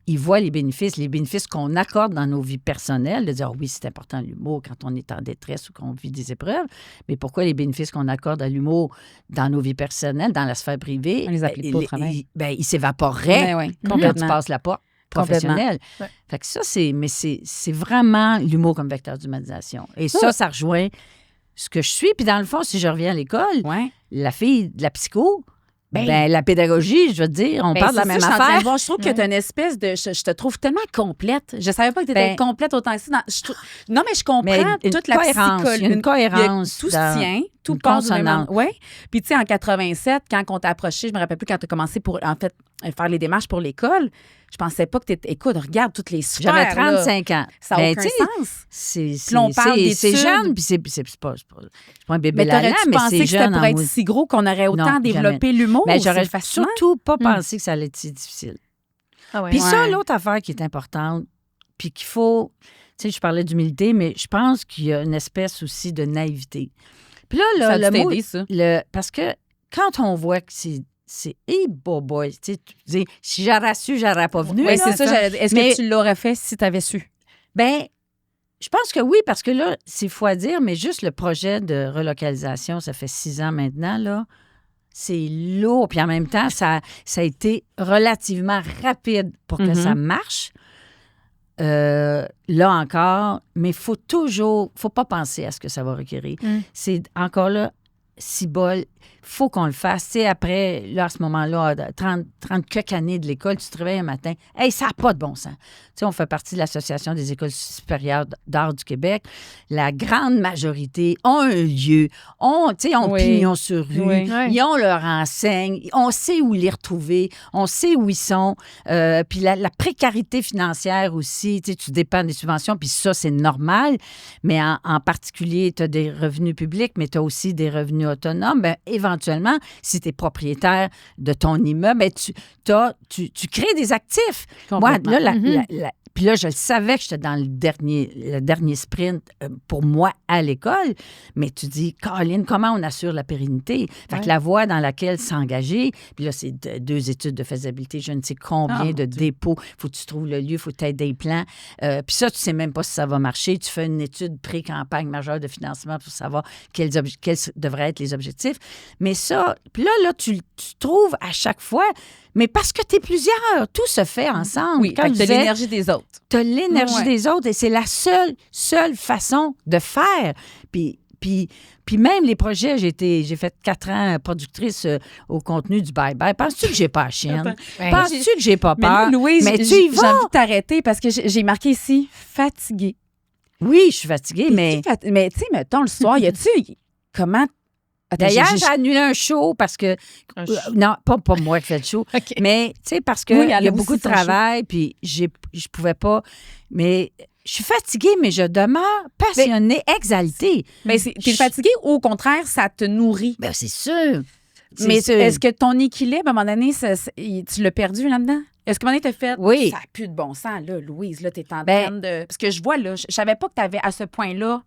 ils voient les bénéfices qu'on accorde dans nos vies personnelles, de dire, oui, c'est important l'humour quand on est en détresse ou qu'on vit des épreuves, mais pourquoi les bénéfices qu'on accorde à l'humour dans nos vies personnelles, dans la sphère privée, On les applique pas au travail. Ils s'évaporeraient quand tu passes la porte. Professionnel. Fait que ça, c'est vraiment l'humour comme vecteur d'humanisation. Et ça rejoint ce que je suis. Puis dans le fond, si je reviens à l'école, la fille de la psycho, la pédagogie, je veux dire, on parle de la même affaire. Je trouve que tu as une espèce de... Je te trouve tellement complète. Je savais pas que tu étais complète autant que ça. Non, mais je comprends toute la psychologie. Il y a une cohérence. Tout se tient. Tout passe du même... Oui. Puis, tu sais, en 87, quand on t'a approché, je me rappelle plus quand tu as commencé pour, en fait, faire les démarches pour l'école, je pensais pas que tu étais... Écoute, regarde toutes les sphères. J'avais 35 ans. Ça n'a aucun sens. C'est jeune, puis c'est pas un bébé mais là, t'aurais-tu pensé que c'était pour être si gros qu'on aurait autant développé l'humour? Mais j'aurais surtout pas pensé que ça allait être si difficile. Puis ça, l'autre affaire qui est importante, puis qu'il faut... Tu sais, je parlais d'humilité, mais je pense qu'il y a une espèce aussi de naïveté. Puis là, le mot... ça. Parce que quand on voit que c'est boy, tu dis, si j'aurais su, j'aurais pas venu. Oui, c'est ça. Est-ce que tu l'aurais fait si tu avais su? Bien, je pense que oui, parce que là, c'est fou à dire, mais juste le projet de relocalisation, ça fait 6 ans maintenant, là, c'est lourd. Puis en même temps, ça a été relativement rapide pour que ça marche. Là encore, mais faut pas penser à ce que ça va requérir. C'est encore là, si bol, faut qu'on le fasse. Tu sais, après, là, à ce moment-là, 30 quelques années de l'école, tu te réveilles un matin, hey, ça n'a pas de bon sens. Tu sais, on fait partie de l'Association des écoles supérieures d'art du Québec. La grande majorité ont un lieu, ont pignon sur rue, ils ont leur enseigne, on sait où les retrouver, on sait où ils sont. Puis la précarité financière aussi, tu dépends des subventions, puis ça, c'est normal. Mais en particulier, tu as des revenus publics, mais tu as aussi des revenus autonomes. Bien, éventuellement, si tu es propriétaire de ton immeuble, bien, tu crées des actifs. Moi, là, Puis là, je le savais que j'étais dans le dernier sprint pour moi à l'école. Mais tu dis, Caroline, comment on assure la pérennité? Fait que la voie dans laquelle s'engager, puis là, c'est 2 études de faisabilité, je ne sais combien de dépôts. Faut que tu trouves le lieu, faut que tu aies des plans. Puis ça, tu sais même pas si ça va marcher. Tu fais une étude pré-campagne majeure de financement pour savoir quels devraient être les objectifs. Mais ça, puis là, tu trouves à chaque fois... Mais parce que tu es plusieurs, tout se fait ensemble. Oui, tu as l'énergie des autres. Tu as l'énergie des autres et c'est la seule façon de faire. Puis même les projets, j'ai fait 4 ans productrice au contenu du bye-bye. Penses-tu que j'ai pas la chienne? Penses-tu que j'ai pas peur? Mais Louise, mais j'ai envie de t'arrêter parce que j'ai marqué ici « fatiguée ». Oui, je suis fatiguée, mais... Mais tu sais, mettons, le soir, y a-tu... Comment... Attends, d'ailleurs, j'ai annulé un show parce que... non, pas moi qui fais le show, mais tu sais, parce qu'il y a beaucoup de travail, puis je pouvais pas... Mais je suis fatiguée, mais je demeure passionnée, exaltée. Mais t'es fatiguée ou au contraire, ça te nourrit? Bien, c'est sûr. Mais est-ce que ton équilibre, à un moment donné, tu l'as perdu là-dedans? Est-ce qu'à un moment donné, t'as fait... Oui. Ça n'a plus de bon sens, là, Louise. Là, t'es en train de... Parce que je vois, là, je savais pas que t'avais à ce point-là...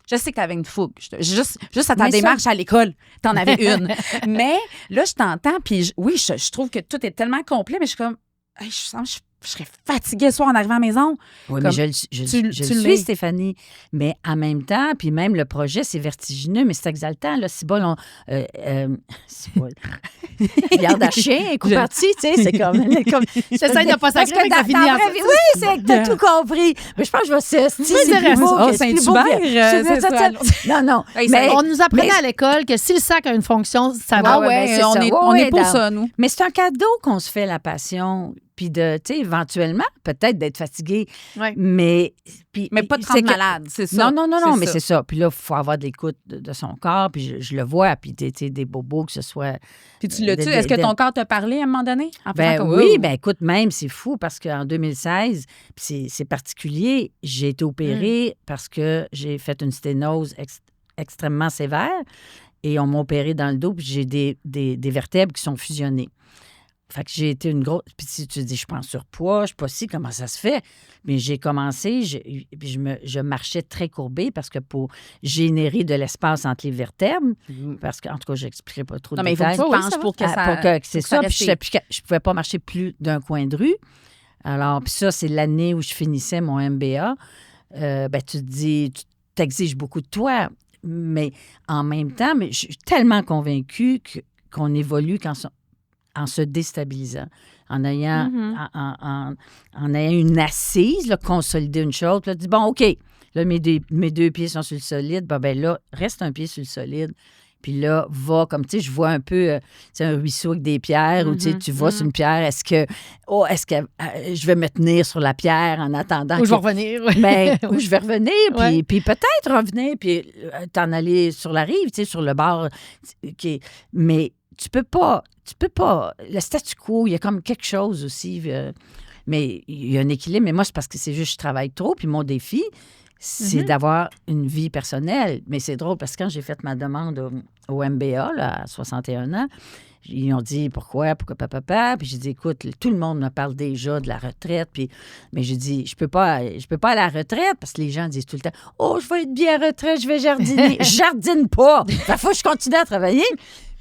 Je sais que tu avais une fougue. Juste à ta démarche à l'école, tu en avais une. Mais là, je t'entends, puis oui, je trouve que tout est tellement complet, mais je suis comme, hey, je sens que je serais fatiguée ce soir en arrivant à la maison. Oui, mais je le suis, Stéphanie. Mais en même temps, puis même le projet, c'est vertigineux, mais c'est exaltant. Là, c'est bon, Regarde à chien, un coup parti, tu sais, c'est comme... J'essaie de pas s'agréer, mais ça finit en... Oui, c'est que t'as tout compris. Mais je pense que je vais Saint-Hubert, Non. Mais on nous apprenait à l'école que si le sac a une fonction, ça va. On est pour ça, nous. Mais c'est un cadeau qu'on se fait, la passion. Puis de, tu sais, éventuellement, peut-être d'être fatigué. Mais pas de te rendre malade, c'est ça. Non, mais c'est ça. Puis là, il faut avoir de l'écoute de son corps. Puis je le vois. Puis, tu sais, des bobos, que ce soit... Puis tu l'as-tu? Est-ce que ton corps t'a parlé à un moment donné? Oui, écoute, même, c'est fou parce qu'en 2016, puis c'est particulier, j'ai été opérée parce que j'ai fait une sténose extrêmement sévère et on m'a opéré dans le dos puis j'ai des vertèbres qui sont fusionnées. Fait que j'ai été une grosse... Puis si tu dis, je prends surpoids, je sais pas si, comment ça se fait? Mais j'ai commencé, puis je marchais très courbée parce que pour générer de l'espace entre les vertèbres, parce que, en tout cas, je n'expliquerai pas trop de détails. Non, mais il faut que tu penches pour que ça... c'est ça, puis je pouvais pas marcher plus d'un coin de rue. Alors, puis ça, c'est l'année où je finissais mon MBA. Tu te dis, tu t'exiges beaucoup de toi, mais en même temps, je suis tellement convaincue qu'on évolue en se déstabilisant, en ayant une assise, là, consolider une chose, puis là, dis, bon, OK, là, mes deux pieds sont sur le solide, ben là, reste un pied sur le solide, puis là, va, comme, tu sais, je vois un peu, un ruisseau avec des pierres, ou tu vas sur une pierre, est-ce que je vais me tenir sur la pierre en attendant... Ou je vais revenir. Ou je vais revenir, puis peut-être revenir, puis t'en aller sur la rive, tu sais, sur le bord, mais... Tu peux pas. Le statu quo, il y a comme quelque chose aussi. Mais il y a un équilibre. Mais moi, c'est parce que c'est juste que je travaille trop. Puis mon défi, c'est d'avoir une vie personnelle. Mais c'est drôle parce que quand j'ai fait ma demande au MBA, là, à 61 ans, ils ont dit pourquoi papa. Puis j'ai dit, écoute, tout le monde me parle déjà de la retraite. Mais j'ai dit, je peux pas aller à la retraite parce que les gens disent tout le temps, oh, je vais être bien à retraite, je vais jardiner. Je jardine pas. Parfois, je continue à travailler.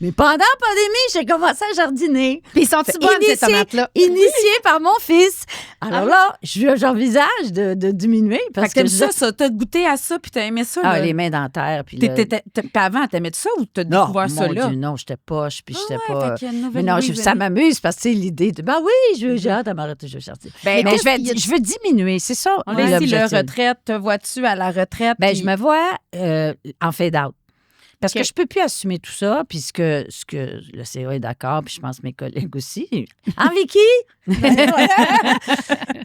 Mais pendant la pandémie, j'ai commencé à jardiner. Puis ils sont-ils bonnes, ces tomates-là? Initié par mon fils. Alors là, j'envisage de diminuer. Parce que ça, t'as goûté à ça, puis t'as aimé ça. Ah, les mains dans la terre. Puis avant, t'aimais ça ou t'as découvert ça là? Non, j'étais poche, puis j'étais pas... Mais non, ça m'amuse parce que c'est l'idée de... Ben oui, j'ai hâte à m'arrêter, je vais sortir. Mais je veux diminuer, c'est ça. Mais si la retraite, te vois-tu à la retraite? Ben, je me vois en fade-out. Parce que je peux plus assumer tout ça, puis ce que le CA est d'accord, puis je pense mes collègues aussi. En Vicky?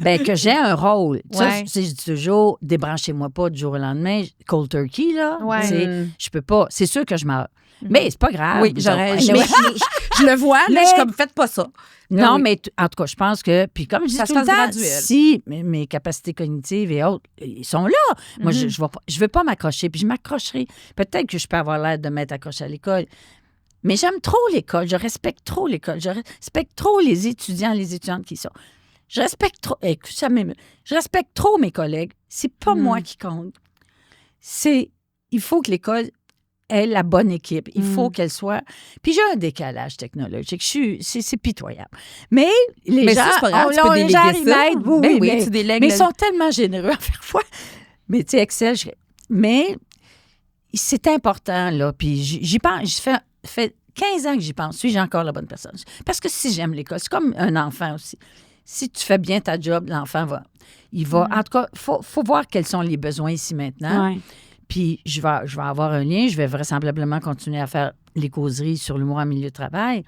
Ben, que j'ai un rôle. Ouais. Je dis toujours, débranchez-moi pas du jour au lendemain. Cold turkey, là. Ouais. Je peux pas. C'est sûr que je meurs. Mais c'est pas grave. Oui, je le vois, là, je suis comme, faites pas ça. Non, oui. Mais en tout cas, je pense que... Puis comme je dis tout le temps, si mes capacités cognitives et autres, ils sont là. Moi, je veux pas m'accrocher, puis je m'accrocherai. Peut-être que je peux avoir l'air de m'être accrochée à l'école, mais j'aime trop l'école. Je respecte trop l'école. Je respecte trop les étudiants, les étudiantes qui sont... Je respecte trop. Écoute, je respecte trop mes collègues. C'est pas moi qui compte. Il faut que l'école ait la bonne équipe. Il faut qu'elle soit. Puis j'ai un décalage technologique. C'est pitoyable. Mais les gens, ça, c'est pas grave, tu peux les déléguer gens, ça. ils m'aident. Oui, Ben oui, oui, mais, tu délègues mais le- ils sont tellement généreux à faire fois. Mais tu sais, Excel, mais c'est important, là. Puis j'y pense. Je fait 15 ans que j'y pense. Suis-je encore la bonne personne? Parce que si j'aime l'école, c'est comme un enfant aussi. Si tu fais bien ta job, l'enfant va. Il va. En tout cas, il faut voir quels sont les besoins ici maintenant. Ouais. Puis je vais avoir un lien. Je vais vraisemblablement continuer à faire les causeries sur l'humour en milieu de travail.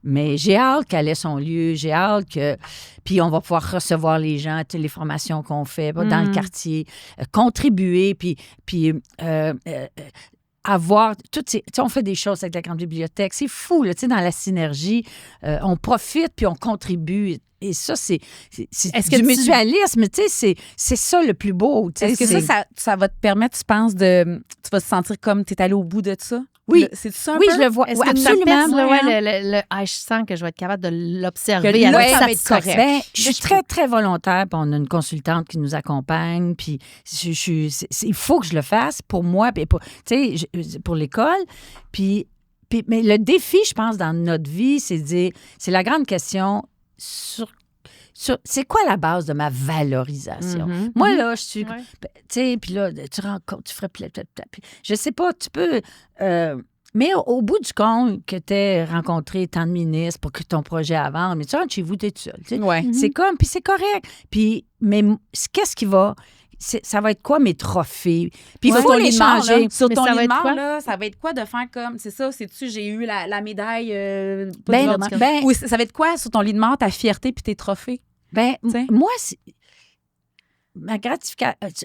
Mais j'ai hâte qu'elle ait son lieu. J'ai hâte que... Puis on va pouvoir recevoir les gens, toutes les formations qu'on fait dans le quartier, contribuer, puis avoir toutes ces... Tu sais, on fait des choses avec la grande bibliothèque. C'est fou, là, tu sais, dans la synergie. On profite, puis on contribue. Et ça, c'est Est-ce que du tu- mutualisme. Tu sais, c'est ça le plus beau. Tu sais, Est-ce que ça va te permettre, tu penses, tu vas te sentir comme tu es allé au bout de ça? Oui. C'est ça un Oui, peu? je le vois. Est-ce Oui, que absolument. ça pèse, là, Ouais, je sens que je vais être capable de l'observer. Que là, avec ça ça va être correct. correct. Ben, je suis très, très volontaire. Puis on a une consultante qui nous accompagne. Puis il faut que je le fasse pour moi, puis pour l'école. Mais le défi, je pense, dans notre vie, c'est la grande question c'est quoi la base de ma valorisation? Mhm. Moi, là, je suis... Ouais. Tu sais, puis là, tu rencontres, tu ferais... Je sais pas, tu peux... mais au bout du compte, que tu aies rencontré tant de ministres pour que ton projet avance, mais tu rentres chez vous, tu es tout seul. Tu sais. Ouais. C'est comme... Puis c'est correct. Mais qu'est-ce qui va... Ça va être quoi mes trophées? Puis il Sur faut ton les lit de mort, changer. là, sur Mais ton ça lit va de être mort, quoi? là, ça va être quoi de faire comme, c'est ça, sais-tu, j'ai eu la médaille, pas Ben, du Vertical. ben- Ou ça va être quoi sur ton lit de mort, ta fierté puis tes trophées? T'sais. Moi,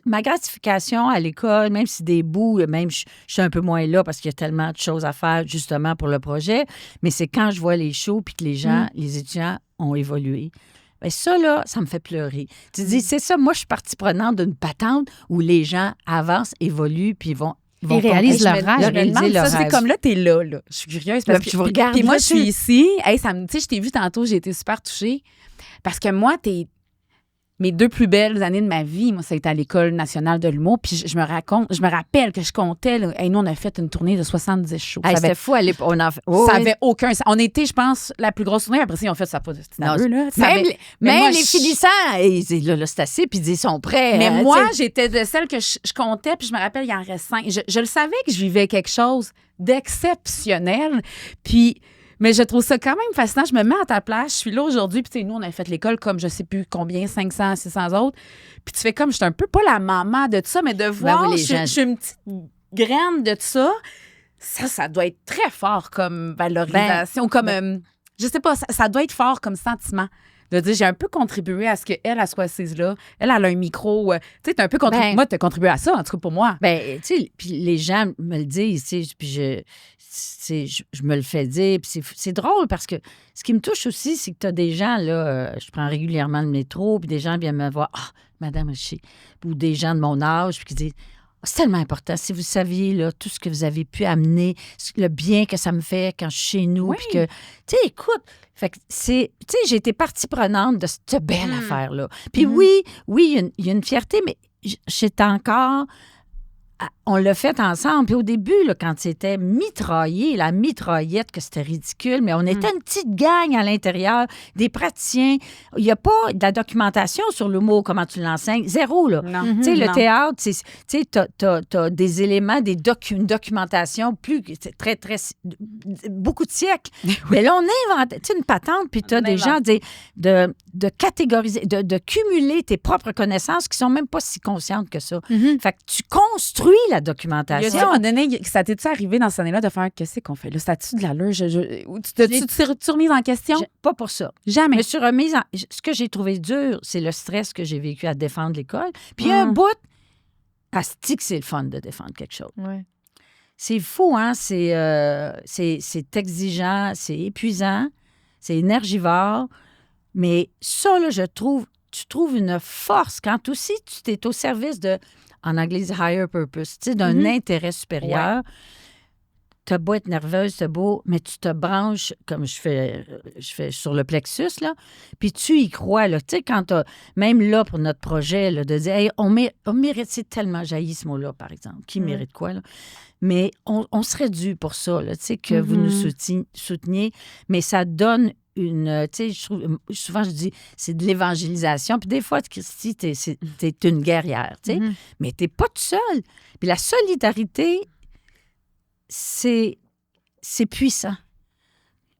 ma gratification à l'école, même si des bouts, même je suis un peu moins là parce qu'il y a tellement de choses à faire justement pour le projet, mais c'est quand je vois les shows puis que les gens, les étudiants ont évolué. Bien, ça, là, ça me fait pleurer. Tu dis, c'est ça, moi, je suis partie prenante d'une patente où les gens avancent, évoluent puis vont Ils réalisent leur Je me rêve. demande, leur ça, c'est rêve. comme là, t'es là. Je suis curieuse. Parce Puis que, je vous regarde, puis moi, là, je suis ici. Hey, tu sais, je t'ai vu tantôt, j'ai été super touchée. Parce que moi, mes 2 plus belles années de ma vie, moi, ça a été à l'École nationale de l'humour. Puis je me rappelle que je comptais. Là, hey, nous, on a fait une tournée de 70 shows. Hey, Ça avait- c'était fou à l'époque. ça avait aucun sens. On était, je pense, la plus grosse tournée. Après ça, ils ont fait ça pas de Non, là. Ça Même, avait- mais même moi, les finissants, ils disent, là, c'est assez, puis ils disent, ils sont prêts. Mais hein, moi, tu sais. j'étais de celles que je comptais, puis je me rappelle, il en reste 5. Je le savais que je vivais quelque chose d'exceptionnel. Mais je trouve ça quand même fascinant. Je me mets à ta place. Je suis là aujourd'hui. Puis, tu sais, nous, on a fait l'école comme je sais plus combien, 500, 600 autres. Puis, tu fais comme, je suis un peu pas la maman de ça, mais de voir, oui, les je gens- suis une petite graine de ça. Ça doit être très fort comme valorisation. Je sais pas, ça doit être fort comme sentiment. De dire, j'ai un peu contribué à ce qu'elle soit assise là. Elle a un micro. Tu sais, t'as un peu contribué. Ben- Moi, t'as contribué à ça, en tout cas pour moi. Ben, tu sais, puis les gens me le disent, tu sais, puis je me le fais dire, puis c'est drôle parce que ce qui me touche aussi, c'est que tu as des gens, là, je prends régulièrement le métro, puis des gens viennent me voir, « Ah, Madame Richer », ou des gens de mon âge, puis qui disent, « C'est tellement important, si vous saviez, là, tout ce que vous avez pu amener, le bien que ça me fait quand je suis chez nous, Oui. puis que, tu sais, écoute, fait que c'est, tu sais, j'ai été partie prenante de cette belle affaire-là. Puis oui, il y a une fierté, mais j'étais encore... On l'a fait ensemble. Puis au début, là, quand c'était mitraillé, la mitraillette, que c'était ridicule, mais on était une petite gang à l'intérieur, des praticiens. Il n'y a pas de la documentation sur l'humour, comment tu l'enseignes. Zéro, là. Non. Tu sais, le Non. théâtre, tu sais, t'as des éléments, une documentation c'est très, très... beaucoup de siècles. Mais là, on invente, tu sais, une patente, puis t'as On des gens de catégoriser, de cumuler tes propres connaissances qui sont même pas si conscientes que ça. Fait que tu construis la Il y a documentation. un moment donné, ça t'est-tu arrivé dans cette année-là de faire qu'est-ce qu'on fait là? Ça a-tu de l'allure? Ou tu t'es remise en question? Pas pour ça. Je Jamais. me suis remise ce que j'ai trouvé dur, c'est le stress que j'ai vécu à défendre l'école. Puis il y a un bout, asti que c'est le fun de défendre quelque chose. Ouais. C'est fou, hein? C'est exigeant, c'est épuisant, c'est énergivore. Mais ça, là, tu trouves une force quand aussi tu t'es au service de, en anglais, higher purpose, tu sais, d'un intérêt supérieur. t'as beau être nerveuse, t'as beau, mais tu te branches, comme je fais sur le plexus, là, puis tu y crois, là. Tu sais, quand même là, pour notre projet, là, de dire, hey, on mérite, c'est tellement jailli ce mot-là, par exemple. Qui mérite quoi, là? Mais on serait dû pour ça, là, tu sais, que vous nous souteniez, mais ça donne une, tu sais, souvent je dis, c'est de l'évangélisation. Puis des fois, Christy, t'es une guerrière, tu sais, mais t'es pas tout seul. Puis la solidarité, c'est puissant.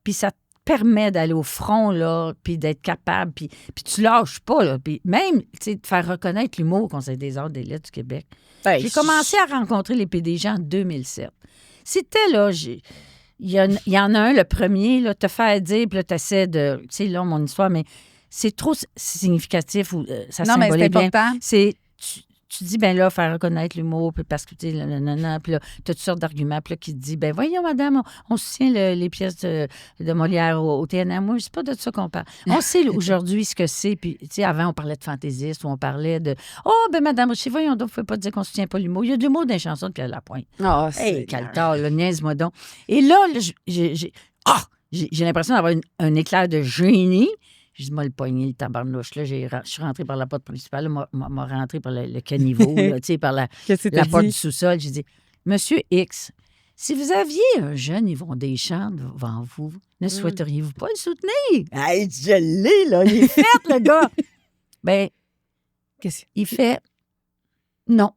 Puis ça te permet d'aller au front, là, puis d'être capable, puis tu lâches pas, là. Puis même, tu sais, de faire reconnaître l'humour au Conseil des arts des lettres du Québec. J'ai commencé à rencontrer les PDG en 2007. C'était, là, il y en a un, le premier, là, te faire dire, puis là, tu essaies de... Tu sais, là, mon histoire, mais c'est trop significatif ou ça Non, mais c'est important. C'est tu dis, ben là, faire reconnaître l'humour, puis parce que, tu sais, puis là, tu as toutes sortes d'arguments, puis là, qui te dit, ben voyons, madame, on soutient les pièces de Molière au TNM. Moi, c'est pas de ça qu'on parle. On sait aujourd'hui ce que c'est, puis, tu sais, avant, on parlait de fantaisiste, ou on parlait de, oh, ben madame, je sais, voyons donc, vous ne pouvez pas dire qu'on soutient pas l'humour. Il y a de l'humour dans les chansons de Pierre Lapointe. Oh, hey, caltar, là, niaise-moi donc. Et là, j'ai l'impression d'avoir un éclair de génie. Je dis, moi, le poignet, le tabarnouche. Là, je suis rentrée par la porte principale. M'a rentrée par le caniveau, là, par la porte du sous-sol. J'ai dit, Monsieur X, si vous aviez un jeune Yvon Deschamps devant vous, ne souhaiteriez-vous pas le soutenir? Hey, je l'ai, là. Il est fait, le gars. Ben, il fait non.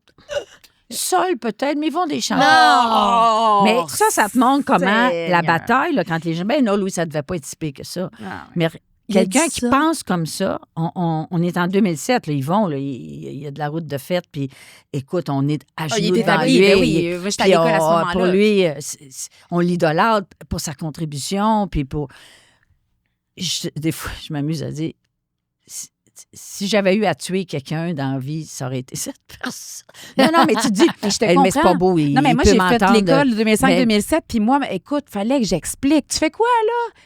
Seul peut-être, mais Yvon Deschamps. Non! Mais ça te montre comment la bataille, là, quand les gens... Ben non, Louis, ça ne devait pas être si pire que ça. Ah, mais quelqu'un qui pense comme ça, on est en 2007, là, Yvon, là, il y a de la route de fête, puis écoute, on est à genoux devant lui. Oui, j'étais à l'école à ce moment-là. Pour lui, on l'idolâtre pour sa contribution, puis pour... Des fois, je m'amuse à dire... Si j'avais eu à tuer quelqu'un dans la vie, ça aurait été cette personne. Non, mais tu dis, mais c'est pas beau. Non, mais moi, j'ai fait l'école 2005-2007, puis moi, écoute, fallait que j'explique. Tu fais quoi, là?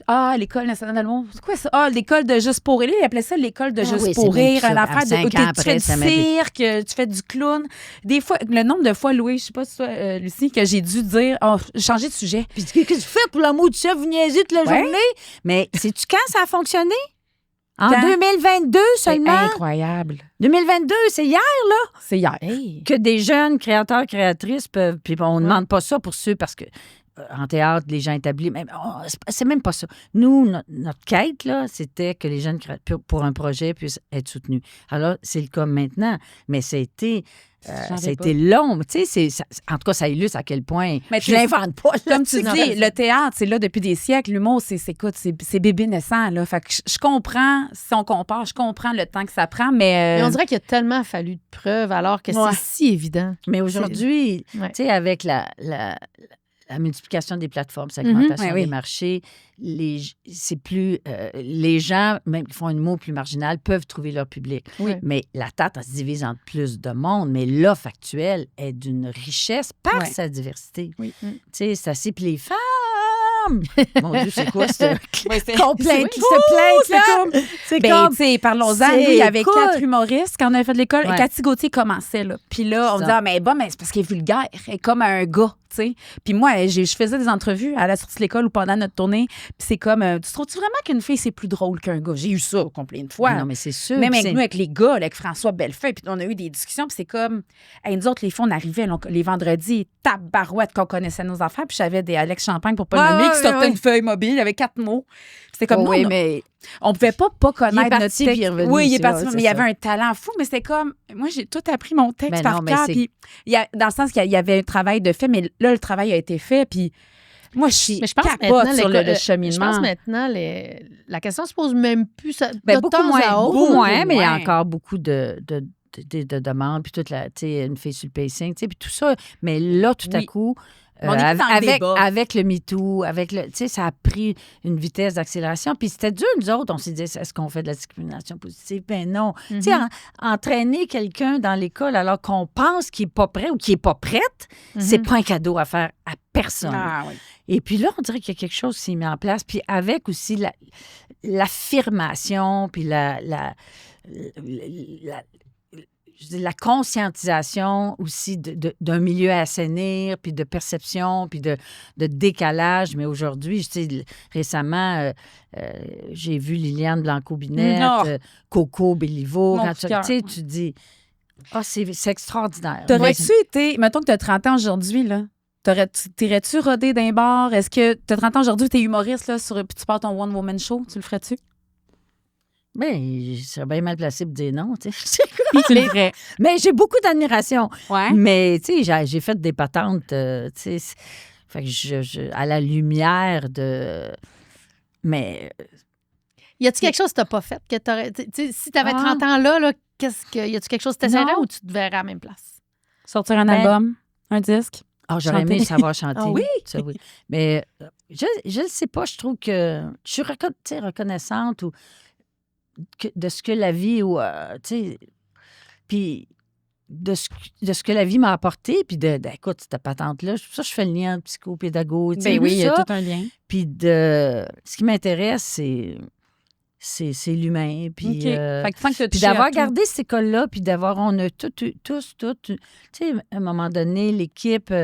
Ah, l'École nationale de l'humour. C'est quoi ça? Ah, l'école de Juste pour rire. Il appelait ça l'école de Juste pour rire. Une affaire de. Tu fais du cirque, tu fais du clown. Des fois, le nombre de fois, Louis, je sais pas si toi, Lucie, que j'ai dû dire, changer de sujet. Puis qu'est-ce que tu fais pour l'amour du chef? Vous niaisez toute la journée? Mais sais-tu quand ça a fonctionné? En 2022 seulement. C'est incroyable. 2022, c'est hier, là. C'est hier. Que des jeunes créateurs, créatrices peuvent. Puis on ne demande pas ça pour ceux parce que en théâtre, les gens établis. Mais c'est même pas ça. Nous, notre quête, là, c'était que les jeunes pour un projet puissent être soutenus. Alors, c'est le cas maintenant. Mais ça a été long. Tu sais, en tout cas, ça illustre à quel point je l'invente pas. Là, comme tu dis, le théâtre, c'est là depuis des siècles. L'humour, c'est bébé naissant. Là. Fait que je comprends, si on compare, je comprends le temps que ça prend, mais on dirait qu'il a tellement fallu de preuves alors que c'est si évident. Mais aujourd'hui, tu sais, avec la multiplication des plateformes, segmentation des marchés, c'est plus... les gens, même qui font un humour plus marginal, peuvent trouver leur public. Oui. Mais la tarte, elle se divise en plus de monde, mais l'offre actuelle est d'une richesse par sa diversité. Oui. Tu sais, c'est assez... Puis les femmes... Mon Dieu, c'est quoi ce complainte qui se plaint? C'est comme... tu sais, parlons-en. Nous, il y avait 4 humoristes quand on avait fait de l'école. Cathy Gauthier commençait, là. Puis là, on disait, mais c'est parce qu'elle est vulgaire. Elle est comme un gars, tu sais. Puis moi, je faisais des entrevues à la sortie de l'école ou pendant notre tournée. Puis c'est comme, tu trouves-tu vraiment qu'une fille, c'est plus drôle qu'un gars? J'ai eu ça combien de fois. Non, mais c'est sûr. Même avec nous, avec les gars, avec François Bellefeuille. Puis on a eu des discussions. Puis c'est comme, nous autres, les filles, on arrivait les vendredis, tabarouette qu'on connaissait nos affaires. Puis j'avais des Alex Champagne pour pas le nommer qui sortait une feuille mobile avec 4 mots. C'était comme, mais on pouvait pas connaître notre texte. Il est revenu, oui, il est parti, mais il y avait un talent fou. Mais c'était comme, moi, j'ai tout appris mon texte par cœur. Puis dans le sens qu'il y avait un travail de fait, mais là, le travail a été fait. Puis moi, je capote sur le cheminement. Je pense maintenant, la question se pose même plus beaucoup moins, mais il y a encore beaucoup de demandes, puis toute une fille sur le pacing, puis tout ça. Mais là, tout à coup... avec le MeToo, ça a pris une vitesse d'accélération. Puis c'était dur, nous autres, on s'est dit, est-ce qu'on fait de la discrimination positive? Ben non. Tu sais, entraîner quelqu'un dans l'école alors qu'on pense qu'il n'est pas prêt ou qu'il n'est pas prête, c'est pas un cadeau à faire à personne. Ah, oui. Et puis là, on dirait qu'il y a quelque chose qui s'est mis en place. Puis avec aussi l'affirmation, puis je dis, la conscientisation aussi d'un milieu à assainir, puis de perception, puis de décalage. Mais aujourd'hui, je sais, récemment, j'ai vu Liliane Blanco-Binette, Coco Béliveau. Mon Quand coup de cœur. tu sais, tu dis, c'est extraordinaire. T'aurais-tu été, mettons que tu as 30 ans aujourd'hui, là, t'irais-tu roder d'un bar? Est-ce que tu as 30 ans aujourd'hui, tu es humoriste, là, puis tu pars ton one-woman show, tu le ferais-tu? Mais je serais bien mal placé pour dire non, tu sais. Puis tu le ferais. Mais j'ai beaucoup d'admiration. Ouais. Mais, tu sais, j'ai fait des patentes, tu sais. Fait que à la lumière de... Mais... Y a-tu quelque chose que t'as pas fait? Que t'aurais, tu sais, si t'avais 30 ans là, y a-tu quelque chose que t'essaierais Non. ou tu te verrais à la même place? Sortir un Ben- album, un disque. j'aurais aimé Chanter. savoir chanter. Ah oui? Ça, oui. Mais je ne sais pas, je trouve que je suis reconnaissante de ce que la vie... tu sais, puis de ce que la vie m'a apporté, puis écoute, cette patente-là, ça, je fais le lien entre psychopédago, tu sais, Ben oui, il y a ça. tout un lien. Puis ce qui m'intéresse, c'est l'humain. Puis, OK. Fait que tant que t'as puis touché à d'avoir tout. gardé cette école-là, puis on a tous, tu sais, à un moment donné, l'équipe, tu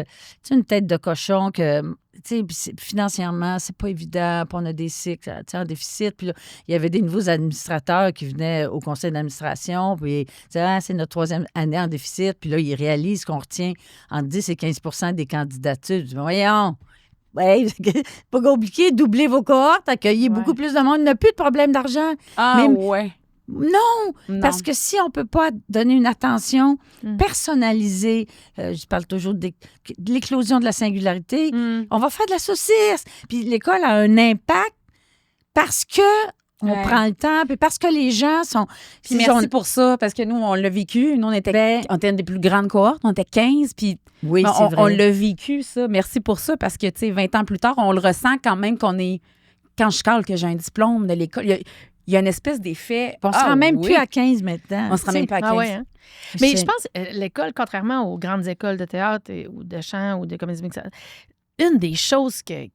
sais, une tête de cochon que, tu sais, puis financièrement, c'est pas évident, puis on a des cycles, tu sais, en déficit. Puis là, il y avait des nouveaux administrateurs qui venaient au conseil d'administration, puis ils disaient, c'est notre 3e année en déficit. Puis là, ils réalisent qu'on retient entre 10 et 15 des candidatures. Je dis, voyons! Oui, c'est pas compliqué, doubler vos cohortes, accueillir beaucoup plus de monde. Il n'y a plus de problème d'argent. Ah Mais- ouais. Non, parce que si on ne peut pas donner une attention Mm. personnalisée, je parle toujours de l'éclosion de la singularité, on va faire de la saucisse. Puis l'école a un impact parce que on Ouais. prend le temps, puis parce que les gens sont... Puis merci pour ça, parce que nous, on l'a vécu. Nous, on était une des plus grandes cohortes. On était 15, puis Oui, on, c'est vrai. on l'a vécu, ça. Merci pour ça, parce que, tu sais, 20 ans plus tard, on le ressent quand même qu'on est... Quand je cale que j'ai un diplôme de l'école, il y a une espèce d'effet... On se rend même plus à 15 maintenant. On se rend même pas à 15. Ah ouais, hein? Mais C'est- je pense l'école, contrairement aux grandes écoles de théâtre ou de chant ou de comédie musicale, une des choses qui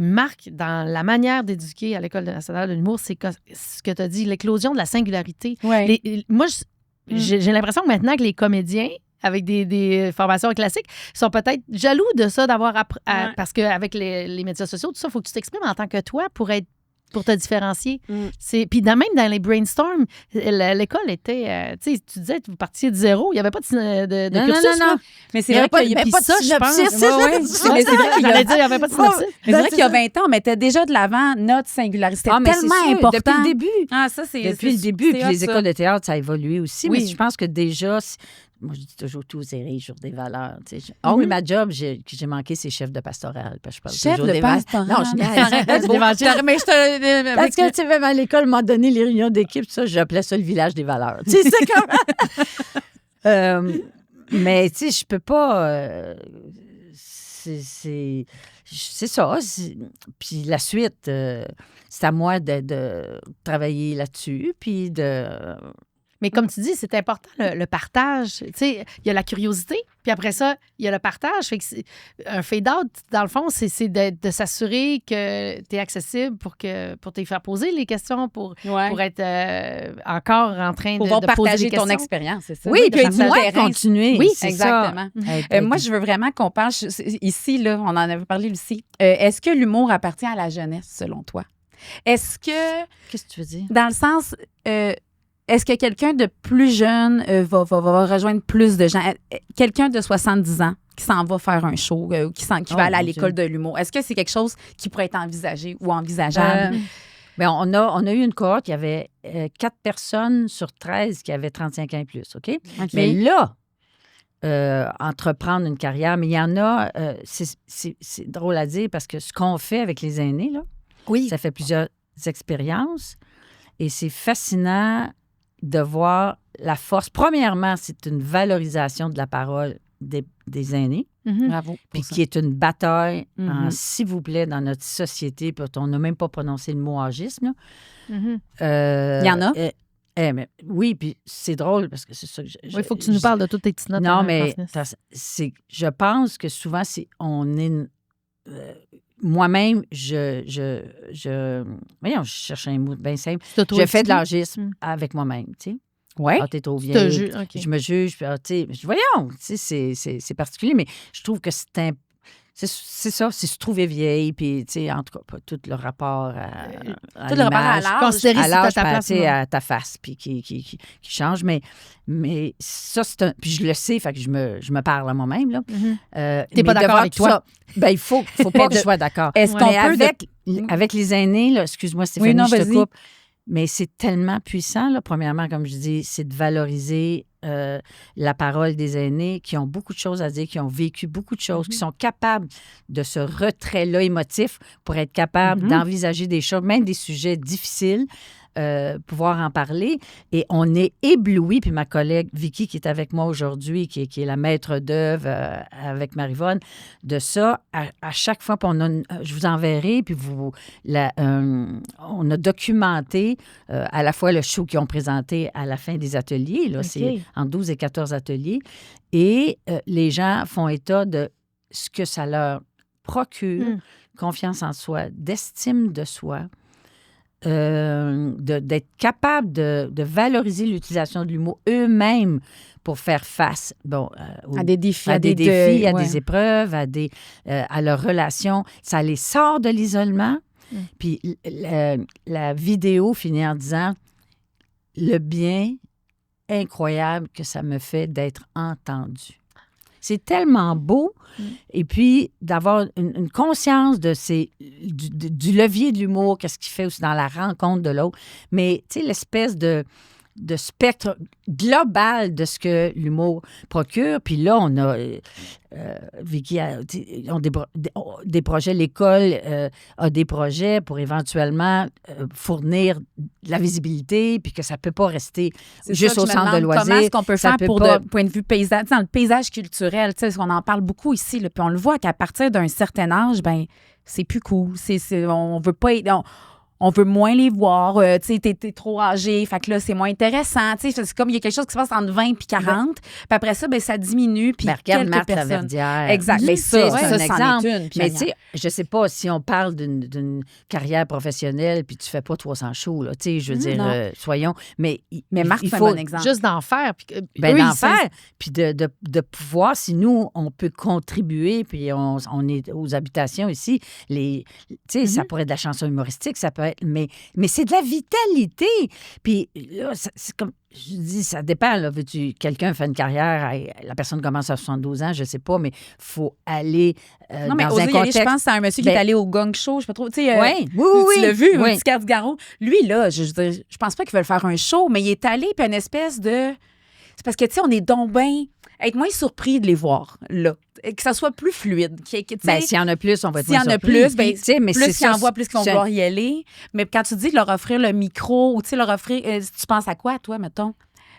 marque dans la manière d'éduquer à l'École nationale de l'humour, c'est ce que tu as dit, l'éclosion de la singularité. Ouais. Moi, j'ai l'impression que maintenant que les comédiens, avec des formations classiques, sont peut-être jaloux de ça, d'avoir Ouais. parce qu'avec les médias sociaux, tout ça, il faut que tu t'exprimes en tant que toi pour te différencier. Puis même dans les brainstorms, l'école était... tu sais, tu disais, vous partiez de zéro. Il n'y avait pas de Non, cursus. non, non, là. non. Mais c'est Il y vrai avait qu'il y a pas puis de ça, je pense. synopsis, Ouais, ouais. Mais c'est vrai qu'il y a- J'allais dire, il n'y avait pas de synopsis. mais c'est vrai qu'il y a 20 ans, on mettait déjà de l'avant notre singularité. C'était Mais c'est tellement sûr, important. depuis le début. Ah, ça, c'est... Depuis c'est- le début, c'est puis hot, les ça. écoles de théâtre, ça a évolué aussi. Oui. Mais je pense que déjà, moi, je dis toujours tout zéro sur des valeurs. Tu sais. Ah oui, ma job, j'ai manqué, c'est chef de pastoral. Parce que je parle Chef toujours de des valeurs. pastoral. Non, je niaise. Mais je te... Parce que, tu sais, même à l'école, m'a donné les réunions d'équipe, ça, j'appelais ça le village des valeurs. Tu sais, c'est comme... mais, tu sais, je peux pas... c'est ça. Puis la suite, c'est à moi de travailler là-dessus, puis de... Mais comme tu dis, c'est important le partage. Tu sais, il y a la curiosité, puis après ça, il y a le partage. Fait que un fade-out, dans le fond, c'est de s'assurer que tu es accessible pour te faire poser les questions, pour être encore en train pouvoir de poser partager des questions. ton expérience, c'est ça? Oui, de puis partager moi, le terrain. continuer. Oui, c'est exactement. ça. Moi, je veux vraiment qu'on parle, ici, là, on en avait parlé, Lucie. Est-ce que l'humour appartient à la jeunesse, selon toi? Est-ce que, Qu'est-ce que tu veux dire? dans le sens, est-ce que quelqu'un de plus jeune va rejoindre plus de gens? Quelqu'un de 70 ans qui s'en va faire un show, qui va aller à mon l'école de l'humour, est-ce que c'est quelque chose qui pourrait être envisagé ou envisageable? Bien, on a eu une cohorte, il y avait 4 personnes sur 13 qui avaient 35 ans et plus, OK? OK. Mais là, entreprendre une carrière, mais il y en a, c'est drôle à dire parce que ce qu'on fait avec les aînés, là, Oui. ça fait plusieurs expériences et c'est fascinant de voir la force. Premièrement, c'est une valorisation de la parole des aînés, Mhm. Bravo. puis pour ça. qui est une bataille, Mhm. s'il vous plaît, dans notre société. Puis on n'a même pas prononcé le mot agisme. Là. Mhm. Il y en a? Mais, oui, puis c'est drôle parce que c'est ça que Oui, il faut que tu nous parles de toutes tes petites notes. Non, hein, mais Francis. je pense que souvent, moi-même, voyons, je cherche un mot bien simple. Je fais de l'agisme avec moi-même, tu sais. Ouais. Ah, t'es trop Tu te vieille. juges, OK. Je me juge. Puis, tu sais, voyons, tu sais, c'est particulier, mais je trouve que c'est ça, c'est se trouver vieille, puis, tu sais, en tout cas, pas tout le rapport à Tout le rapport à l'image, l'âge. Considérer à si t'as l'âge, ta puis, place tu ou sais, non. à ta face, puis qui change. Mais ça, c'est un... Puis je le sais, fait que je me parle à moi-même, là. T'es pas Mais d'accord devant avec tout toi? ça, ben, il faut pas que je sois d'accord. Est-ce qu'on Mais peut... avec les aînés, là, excuse-moi, Stéphanie, Oui, non, je te vas-y. coupe, mais c'est tellement puissant, là, premièrement, comme je dis, c'est de valoriser la parole des aînés qui ont beaucoup de choses à dire, qui ont vécu beaucoup de choses, qui sont capables de ce retrait-là émotif pour être capables d'envisager des choses, même des sujets difficiles, pouvoir en parler. Et on est ébloui, puis ma collègue Vicky, qui est avec moi aujourd'hui, qui est la maître d'œuvre avec Maryvonne, de ça, à chaque fois, puis je vous enverrai, puis on a documenté à la fois le show qu'ils ont présenté à la fin des ateliers, là, c'est en 12 et 14 ateliers, et les gens font état de ce que ça leur procure, confiance en soi, d'estime de soi, d'être capable de valoriser l'utilisation de l'humour eux-mêmes pour faire face à des défis, à des ouais. épreuves, à leurs relations. Ça les sort de l'isolement. Puis la vidéo finit en disant le bien incroyable que ça me fait d'être entendu. C'est tellement beau. Et puis, d'avoir une conscience du levier de l'humour, qu'est-ce qu'il fait aussi dans la rencontre de l'autre. Mais, tu sais, l'espèce de spectre global de ce que l'humour procure. Puis là, on a... Vicky ont des projets, l'école a des projets pour éventuellement fournir de la visibilité, puis que ça ne peut pas rester juste au centre de loisirs. Comment est-ce qu'on peut Ça faire peut pour, pas- de point de vue paysage, dans le paysage culturel, tu sais, on en parle beaucoup ici, là, puis on le voit qu'à partir d'un certain âge, ben c'est plus cool. On veut pas être... On veut moins les voir. Tu sais, t'es trop âgé. Fait que là, c'est moins intéressant. Tu sais, c'est comme il y a quelque chose qui se passe entre 20 puis 40. Puis après ça, ben ça diminue. Puis Regarde quelques Marthe personnes. Laverdière. Exact. Mais ça, c'est un c'en exemple. est une. Puis Mais tu sais, je sais pas si on parle d'une carrière professionnelle puis tu fais pas 300 shows, là. Tu sais, je veux dire, non. soyons. Mais Marthe, il c'est un faut bon exemple. Juste d'en faire. Puis, ben, eux, d'en ils sont- faire, puis de pouvoir, si nous, on peut contribuer, puis on est aux habitations ici, tu sais, ça pourrait être de la chanson humoristique, ça peut être, mais c'est de la vitalité. Puis là, c'est comme, je dis, ça dépend, là, quelqu'un fait une carrière, la personne commence à 72 ans, je sais pas, mais il faut aller Non, mais dans oser un y aller, contexte... je pense que c'est un monsieur qui est Ben- allé au Gong Show, je sais pas trop, tu sais, Oui, tu l'as vu, oui. Petit Garde-Garou. Lui, là, je veux dire, je pense pas qu'il veut faire un show, mais il est allé, puis une espèce de... C'est parce que, tu sais, on est donc bien... Être moins surpris de les voir, là. Que ça soit plus fluide. Ben, s'il y en a plus, on va être S'il y moins en a surpris. plus, ben, Tu sais, mais plus c'est qu'il y en ça, voit, plus qu'ils vont c'est- vouloir y aller. Mais quand tu dis de leur offrir le micro, ou tu sais, leur offrir... tu penses à quoi, toi, mettons?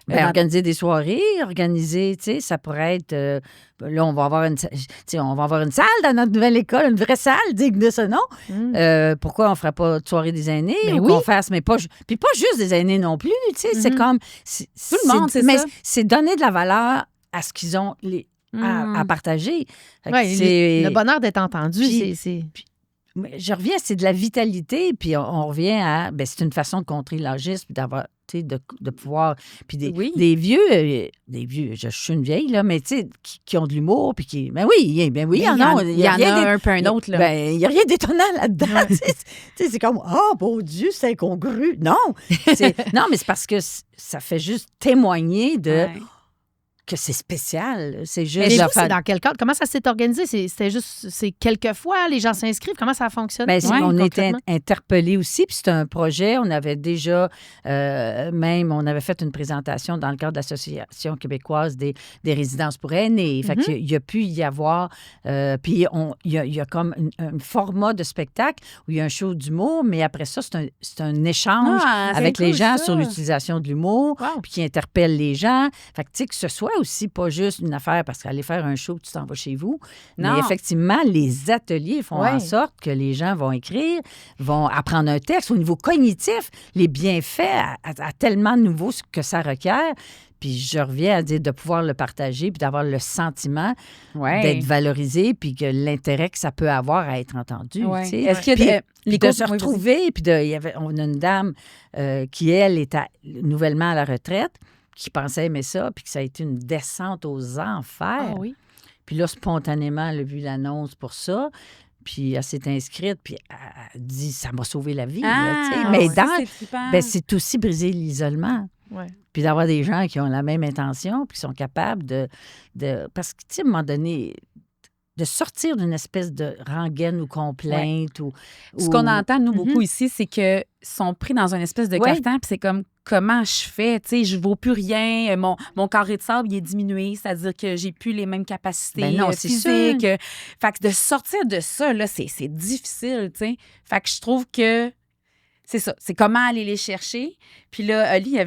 Ben, Dans- organiser des soirées, tu sais, ça pourrait être... là, on va avoir une salle dans notre nouvelle école, une vraie salle digne de ce nom. Pourquoi on ne ferait pas de soirée des aînés? Ben ou oui. qu'on fasse, mais pas juste des aînés non plus, tu sais, c'est comme... Tout le monde, c'est mais ça. c'est donner de la valeur à ce qu'ils ont à partager. Fait que Ouais, c'est- le bonheur d'être entendu, Puis- c'est... Mais je reviens, c'est de la vitalité, puis on revient à... Ben, c'est une façon de contrer l'âgisme, puis d'avoir, tu sais, de pouvoir... Puis Oui. des vieux, je suis une vieille, là, mais tu sais, qui ont de l'humour, puis qui... Ben oui, il y en a. Il y en a un peu un autre, là. Ben, il n'y a rien d'étonnant là-dedans. Tu sais, c'est comme, oh, mon Dieu, c'est incongru. Non, non, mais c'est parce que ça fait juste témoigner de... Ouais. que c'est spécial. C'est Mais juste... vous, de c'est faire- dans quel cadre? Comment ça s'est organisé? C'est quelques fois, les gens s'inscrivent? Comment ça fonctionne? Ben, on était concrètement? interpellés aussi, puis c'était un projet. On avait déjà, on avait fait une présentation dans le cadre de l'Association québécoise des résidences pour aînés. Fait qu'il y a pu y avoir, puis il y a comme un format de spectacle où il y a un show d'humour, mais après ça, c'est un échange Ah, c'est avec les cool, gens ça. sur l'utilisation de l'humour, Wow. puis qui interpelle les gens. Fait que, tu sais, que ce soit aussi pas juste une affaire parce qu'aller faire un show, tu t'en vas chez vous. Non. Mais effectivement, les ateliers font Ouais. en sorte que les gens vont écrire, vont apprendre un texte au niveau cognitif, les bienfaits à tellement nouveau que ça requiert. Puis je reviens à dire de pouvoir le partager puis d'avoir le sentiment Ouais. d'être valorisé puis que l'intérêt que ça peut avoir à être entendu. Ouais. tu sais. Est-ce qu'il y a Puis- de- puis les de cours- se oui, vas-y. retrouver, puis on a une dame qui, elle, est nouvellement à la retraite, qui pensait aimer ça, puis que ça a été une descente aux enfers. Ah oui. Puis là, spontanément, elle a vu l'annonce pour ça. Puis elle s'est inscrite, puis elle dit ça m'a sauvé la vie. là, tu sais. Mais ça, dans, c'est trippant. c'est aussi briser l'isolement. Ouais. Puis d'avoir des gens qui ont la même intention, puis qui sont capables de parce que, tu sais, à un moment donné, de sortir d'une espèce de rengaine ou complainte. Ce qu'on entend, nous, beaucoup Mhm. ici, c'est qu'ils sont pris dans une espèce de Ouais. caftan, puis c'est comme, comment je fais? Tu sais, je vaux plus rien. Mon carré de sable, il est diminué, c'est-à-dire que j'ai plus les mêmes capacités Ben non, c'est physiques. Fait que de sortir de ça, là, c'est difficile, tu sais. Fait que je trouve que c'est ça. C'est comment aller les chercher. Puis là, Oli, il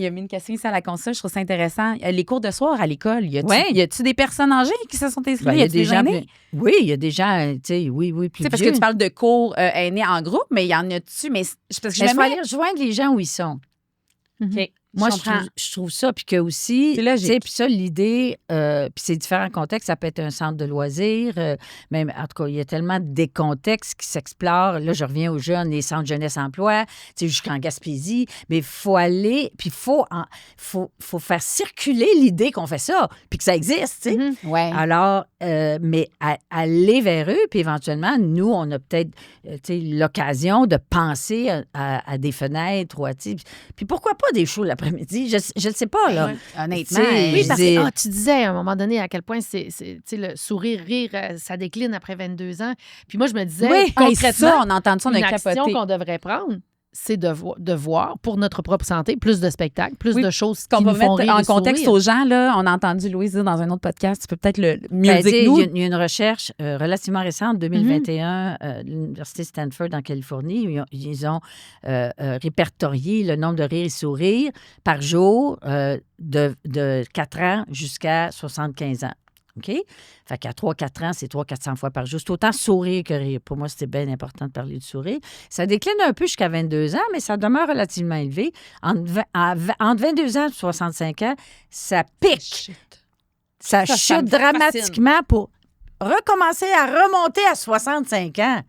a mis une question ici à la console. Je trouve ça intéressant. Les cours de soir à l'école, Ouais. y a-tu des personnes âgées qui se sont inscrites? Ben, y a-tu des gens aînés? Oui, il y a des gens, tu sais, oui, plus Tu sais, parce vieux. que tu parles de cours aînés en groupe, mais il y en a-tu? Mais parce que je Mais il faut me aller rejoindre les gens où ils sont. OK. Moi, Je comprends. je trouve ça, puis que aussi, C'est logique. tu sais, puis ça, l'idée, puis c'est différents contextes, ça peut être un centre de loisirs, même, en tout cas, il y a tellement des contextes qui s'explorent. Là, je reviens aux jeunes, les centres jeunesse-emploi, tu sais, jusqu'en Gaspésie, mais il faut aller, puis il faut faire circuler l'idée qu'on fait ça, puis que ça existe, tu sais. Mhm. Ouais. Alors, mais aller vers eux, puis éventuellement, nous, on a peut-être tu sais, l'occasion de penser à des fenêtres. Ou à, tu sais, puis pourquoi pas des shows l'après-midi? Je ne sais pas, là. Ouais. Honnêtement. Tu sais, Oui, je parce dis- que tu disais à un moment donné à quel point c'est tu sais, le sourire, rire, ça décline après 22 ans. Puis moi, je me disais, Oui, concrètement, ça, on entend ça, on une a action capoté. qu'on devrait prendre, c'est de voir, pour notre propre santé, plus de spectacles, plus Oui, de choses Qu'on qui va nous font mettre rire en et contexte sourire. aux gens, là, on a entendu Louise dire dans un autre podcast, tu peux peut-être le mieux Ben, dire tu sais, que nous. il y a une recherche relativement récente, 2021, l'Université Stanford en Californie. Ils ont répertorié le nombre de rires et sourires par jour de 4 ans jusqu'à 75 ans. OK? Fait qu'à 3-4 ans, c'est 300-400 fois par jour. C'est autant sourire que rire. Pour moi, c'était bien important de parler de sourire. Ça décline un peu jusqu'à 22 ans, mais ça demeure relativement élevé. Entre 22 ans et 65 ans, ça pique. Ça Ça me chute dramatiquement pour recommencer à remonter à 65 ans.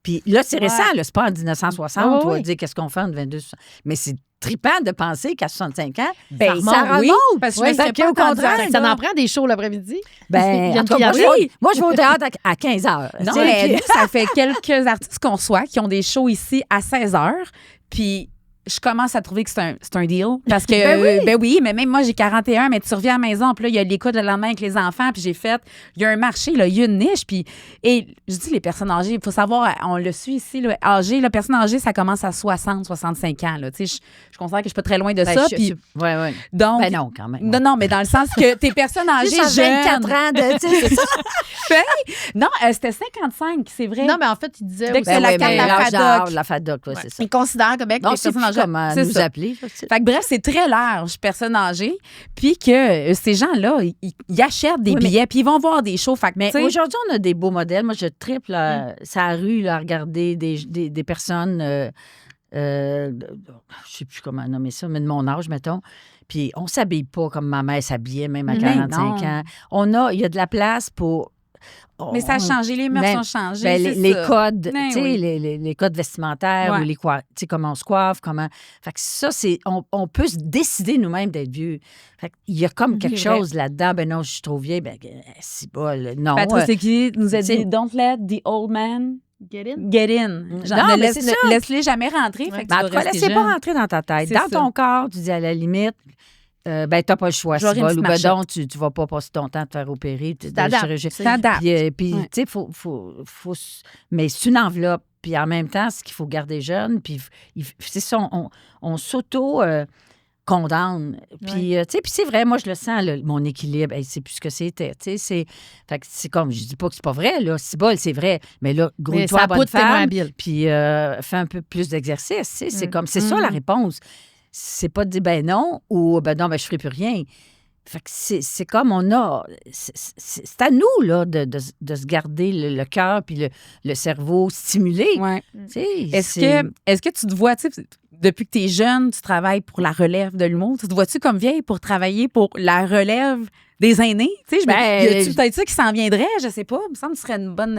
Puis là, c'est Ouais. récent, là, c'est pas en 1960, Ah oui, on va oui. dire qu'est-ce qu'on fait en 22. Mais c'est trippant de penser qu'à 65 ans, Ben, ça remonte. oui, parce que je Oui, me serais fait pas qu'au entendu contraire, avec Ça en prend des shows l'après-midi. Ben, Il y a en une tout cas, clientèle. moi, je vais au théâtre à 15 heures. Non, tu sais, mais puis- nous, ça fait quelques artistes qu'on reçoit qui ont des shows ici à 16 heures. Puis je commence à trouver que c'est un deal. Parce que, ben oui, mais même moi, j'ai 41, mais tu reviens à la maison, puis là, il y a l'écoute le lendemain avec les enfants, puis j'ai fait, il y a un marché, là, il y a une niche, puis, et je dis les personnes âgées, il faut savoir, on le suit ici, là, âgé, la personne âgée, ça commence à 60, 65 ans, là, tu sais, je considère que je suis pas très loin de Ben, ça, je- puis ouais, ouais. donc... Ben non, quand même. Non, mais dans le sens que tes personnes âgées Juste à 24 jeunes... ans, tu sais, c'est ça. Non, c'était 55, c'est vrai. Non, mais en fait, il disait Dès que aussi- c'est la ouais, carte mais de la l'âge FADOC. d'âge, la FADOC, oui, c'est ça. Ils considèrent comme Non, les c'est personnes plus âgées. comment C'est nous ça. appeler. ça, c'est- Fait que bref, c'est très large, personnes âgées. Puis que ces gens-là, ils achètent des Oui, mais- billets, puis ils vont voir des shows. Fait que, Mais tu sais, aujourd'hui, on a des beaux modèles. Moi, je triple sa rue là, à regarder des personnes, je ne sais plus comment nommer ça, mais de mon âge, mettons. Puis on ne s'habille pas comme ma mère s'habillait, même à Mais 45 non. ans. Il y a de la place pour... mais ça a on- changé, les mœurs Ben- ont changé. Ben, c'est les ça. codes, Ben tu sais, oui. les codes vestimentaires Ouais. ou tu sais, comment on se coiffe, comment... Fait que ça, c'est... On peut se décider nous-mêmes d'être vieux. Fait qu'il y a comme quelque C'est vrai. chose là-dedans. Ben non, je suis trop vieille. Ben, c'est bol. Non. Patrice Écuyer nous a tu sais- dit « Don't let the old man Get in. get in ». Genre, Non, ne mais laisse- c'est ça. laisse-les jamais rentrer. Ouais. Fait que Ben, en tu tout vas cas, rester laissez pas jeune. rentrer dans ta tête. C'est Dans ça. ton corps, tu dis à la limite, ben, t'as pas le choix. Je vais Si avoir une ou petite ben donc, tu vas pas passer ton temps à te faire opérer. Tu t'adaptes. Tu t'adaptes. Puis, Ouais. tu sais, mais c'est une enveloppe. Puis en même temps, ce qu'il faut garder jeune, puis c'est ça, on s'auto-condamne. Puis, tu sais, puis c'est vrai, moi, je le sens, là, mon équilibre, c'est plus ce que c'était. Tu sais, fait que c'est comme, je dis pas que c'est pas vrai, là. C'est bol, c'est vrai. Mais là, Mais grouille-toi, ça bonne poutre tes mains femme, habiles. puis fais un peu plus d'exercice. Tu sais, c'est comme, c'est ça la Mm. réponse. C'est pas de dire ben non ou ben non, ben je ferai plus rien. Fait que c'est comme on a. C'est à nous, là, de se garder le cœur puis le cerveau stimulé. Ouais. Tu sais, Est-ce que tu te vois, tu sais, depuis que tu es jeune, tu travailles pour la relève de l'humour, tu te vois-tu comme vieille pour travailler pour la relève des aînés? Tu sais, y a-tu peut-être ça qui s'en viendrait? Je sais pas. Il me semble que ce serait une bonne...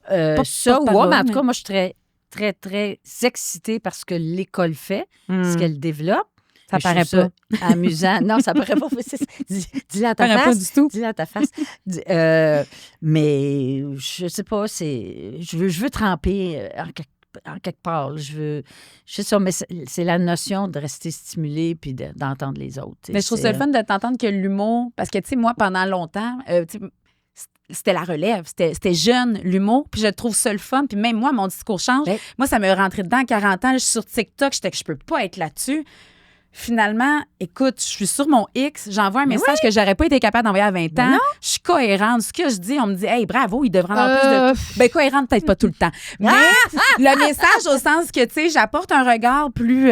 pas ça, porte-parole, ouais, mais en tout mais- cas, moi, je suis très, très, très excitée parce que l'école fait, ce Hmm. qu'elle développe. Ça Je paraît trouve pas. ça amusant. Non, ça paraît pas. Dis-le à ta Ça paraît face. pas du tout. Dis-le à ta face. Mais je sais pas, je veux tremper en quelque part. Je sais ça, mais c'est la notion de rester stimulé puis d'entendre les autres. Mais je trouve ça le fun de t'entendre que l'humour, parce que, tu sais, moi, pendant longtemps, tu sais, c'était la relève, c'était jeune, l'humour, puis je trouve ça le fun, puis même moi, mon discours change. Ouais. Moi, ça me rentré dedans à 40 ans, je suis sur TikTok, j'étais que je peux pas être là-dessus. Finalement, écoute, je suis sur mon X, j'envoie un message que j'aurais pas été capable d'envoyer à 20 ans. Je suis cohérente. Ce que je dis, on me dit, hey, bravo, il devrait en avoir plus de. Ben, cohérente, peut-être pas tout le temps. Mais le message, au sens que, tu sais, j'apporte un regard plus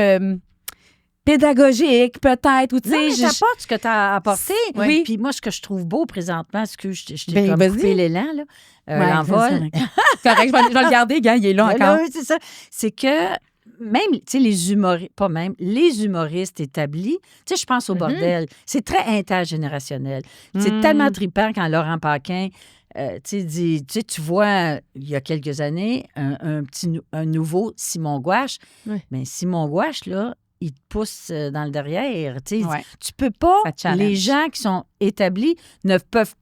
pédagogique, peut-être, ou tu Non, mais sais. t'apportes ce que tu as apporté. Oui. Puis moi, ce que je trouve beau présentement, je t'ai Ben, comme vas-y. coupé l'élan, là. Ouais, L'envol. Correct, je vais le garder, gars, il est là Mais encore. là, c'est ça. C'est que même, tu sais, les humoristes, pas même, les humoristes établis, tu sais, je pense au bordel, c'est très intergénérationnel. C'est tellement trippant quand Laurent Paquin, tu sais, dit, tu sais, tu vois, il y a quelques années, un nouveau Simon Gouache. Oui. Mais Simon Gouache, là, il te pousse dans le derrière. Tu sais, Ouais. tu peux pas, Ça te challenge. les gens qui sont établis ne peuvent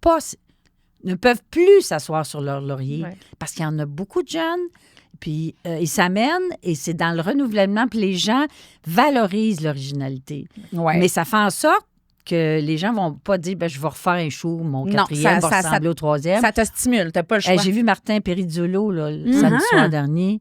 plus s'asseoir sur leur laurier Ouais. parce qu'il y en a beaucoup de jeunes. Puis ils s'amènent et c'est dans le renouvellement. Puis les gens valorisent l'originalité. Ouais. Mais ça fait en sorte que les gens vont pas dire ben, je vais refaire un show, mon Non, quatrième ça- va ça- ressembler au troisième. Ça te stimule, t'as pas le choix. Hey, j'ai vu Martin Perizzolo là, le samedi soir dernier.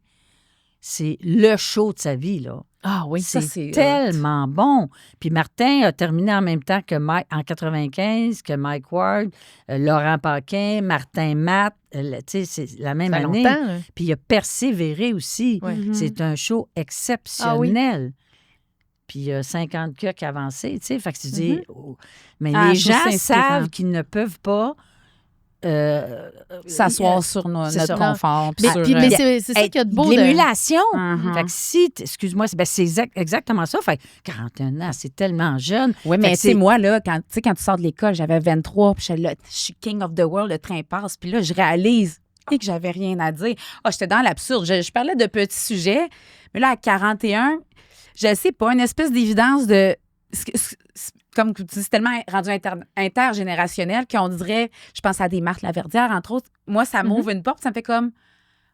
C'est le show de sa vie, là. Ah oui, ça, C'est c'est tellement bon. Puis Martin a terminé en même temps que Mike, en 95, que Mike Ward, Laurent Paquin, Martin Matt. Tu sais, c'est la même Ça fait année. longtemps, là. Puis il a persévéré aussi. Ouais. C'est un show exceptionnel. Puis il y a 50 queues qui avancé, tu sais. Fait que tu dis... oh. Mais Ah, les je trouve gens ça inspirant. savent qu'ils ne peuvent pas... S'asseoir sur c'est notre ça. confort. Mais, sur, mais c'est ça être qu'il y a de beau. de l'émulation. Mhm. Fait que si, excuse-moi, c'est exactement ça. Fait que 41 ans, c'est tellement jeune. Oui, Fait mais que tu sais, moi, là, quand tu sors de l'école, j'avais 23, puis je suis king of the world, le train passe, puis là, je réalise que j'avais rien à dire. Ah, j'étais dans l'absurde. Je parlais de petits sujets, mais là, à 41, je sais pas, une espèce d'évidence de... Comme tu dis, c'est tellement rendu intergénérationnel qu'on dirait, je pense à des Marthe Laverdière, entre autres, moi, ça m'ouvre une porte, ça me fait comme,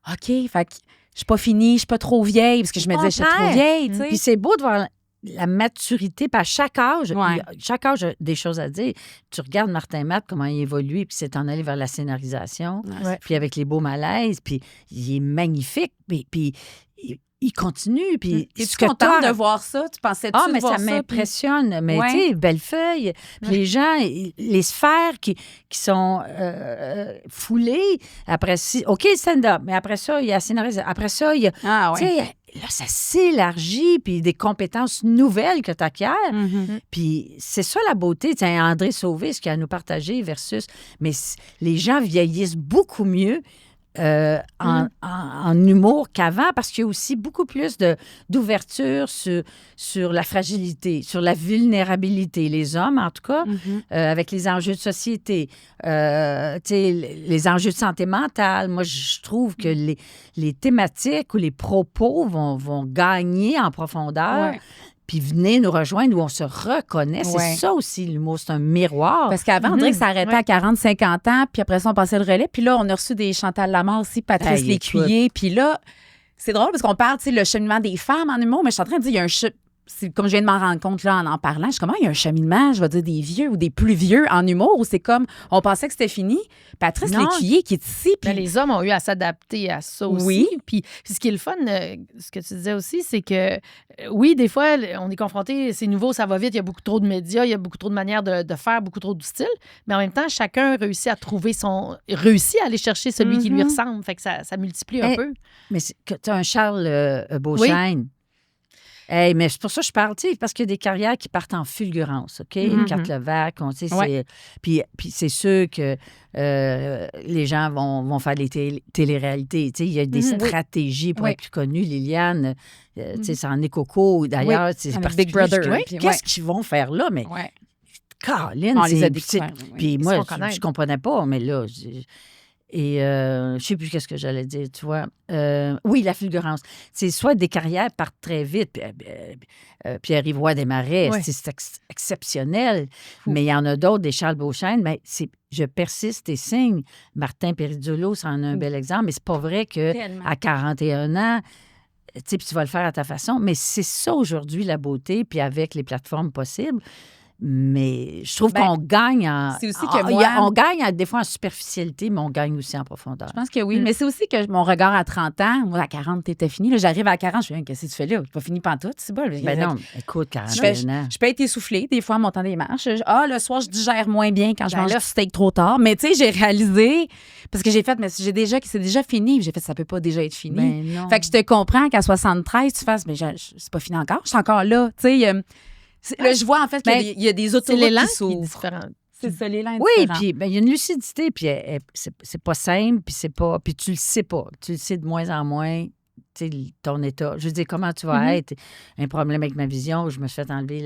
OK, fait que je suis pas finie, je suis pas trop vieille, parce que je me disais, je suis trop vieille, tu sais. Puis c'est beau de voir la maturité, puis à chaque âge, Ouais. chaque âge a des choses à dire. Tu regardes Martin Matt, comment il évolue, puis c'est en allé vers la scénarisation, Ouais. puis avec les beaux malaises, puis il est magnifique, puis il continue, puis Es-tu ce que contente t'as- de voir ça? Tu pensais-tu Ah, mais voir ça puis- m'impressionne. Mais Ouais. tu sais, Bellefeuille, puis les gens, les sphères qui sont foulées, après, OK, stand-up, mais après ça, il y a scénarisation. Après ça, il y a. Ah, Tu ouais. sais, là, ça s'élargit, puis des compétences nouvelles que tu acquiers. Mhm. Puis c'est ça la beauté. Tiens, André Sauvé, ce qu'il a à nous partager versus. Mais les gens vieillissent beaucoup mieux. En humour qu'avant, parce qu'il y a aussi beaucoup plus d'ouverture sur la fragilité, sur la vulnérabilité. Les hommes, en tout cas, avec les enjeux de société, tu sais, les enjeux de santé mentale. Moi, je trouve que les thématiques ou les propos vont gagner en profondeur. Ouais. Puis venez nous rejoindre où on se reconnaît. Ouais. C'est ça aussi, l'humour. C'est un miroir. Parce qu'avant, on dirait que ça arrêtait à 40, 50 ans, puis après ça, on passait le relais. Puis là, on a reçu des Chantal Lamarre aussi, Patrice Hey, Lécuyer. Puis là, c'est drôle parce qu'on parle, tu sais, le cheminement des femmes en humour, mais je suis en train de dire, il y a c'est comme je viens de m'en rendre compte là en parlant, je suis comme, il y a un cheminement, je vais dire des vieux ou des plus vieux en humour, où c'est comme, on pensait que c'était fini. Patrice Non. Lécuyer qui est ici, puis Mais les hommes ont eu à s'adapter à ça aussi. Oui. Puis ce qui est le fun, ce que tu disais aussi, c'est que oui, des fois, on est confronté, c'est nouveau, ça va vite, il y a beaucoup trop de médias, il y a beaucoup trop de manières de faire, beaucoup trop de styles. Mais en même temps, chacun réussit à trouver réussit à aller chercher celui qui lui ressemble. Fait que ça multiplie un Eh, peu. Mais tu as un Charles Beauchesne. Hey, mais c'est pour ça que je parle, tu sais, parce qu'il y a des carrières qui partent en fulgurance, OK? Carte Levac, tu sais, Ouais. puis c'est sûr que les gens vont faire des téléréalités. Tu sais, il y a des stratégies pour Oui. être plus connu. Liliane, tu sais, c'est en écoco, d'ailleurs. Oui, C'est avec particulier. Big Brother, Je suis comme, puis Qu'est-ce ouais. qu'ils vont faire là? Mais ouais. Caroline, On les a c'est... découverts, oui. Puis Ils moi, se font connaître. je comprenais pas, mais là... Et je ne sais plus qu'est-ce que j'allais dire, tu vois. Oui, la fulgurance. C'est soit des carrières partent très vite. Pierre Ivoire Desmarais, Ouais. c'est exceptionnel. Mais il y en a d'autres, des Charles Beauchesne, mais je persiste et signe. Martin Perizzolo, c'en est un bel exemple, mais c'est pas vrai que Tellement. à 41 ans, tu sais, puis tu vas le faire à ta façon. Mais c'est ça aujourd'hui, la beauté, puis avec les plateformes possibles. Mais je trouve Ben, qu'on gagne en... c'est aussi que moi- on gagne des fois en superficialité, mais on gagne aussi en profondeur. Je pense que oui. Mais c'est aussi que mon regard à 30 ans, moi, à 40, t'étais fini. Là, j'arrive à 40, je fais, qu'est-ce que tu fais là? J'ai pas fini pantoute, c'est bon. Ben non, écoute, Je, fais- 41 ans. je peux être essoufflée, des fois, en montant des marches. Le soir, je digère moins bien quand je Ben mange là- du steak trop tard. Mais tu sais, j'ai réalisé, parce que j'ai fait, mais c'est déjà fini. J'ai fait, ça peut pas déjà être fini. Ben non. Fait que je te comprends qu'à 73, tu fasses, mais c'est pas fini encore, je suis encore là. Tu sais, là, je vois en fait qu'il Ben, y a des C'est autoroutes l'élan qui qui est s'ouvrent. différent. C'est ça, l'élan est Oui, différent. puis ben, il y a une lucidité, puis c'est pas simple, puis c'est pas... Puis tu le sais pas. Tu le sais de moins en moins, tu sais, ton état. Je veux dire, comment tu vas être? Un problème avec ma vision, je me suis fait enlever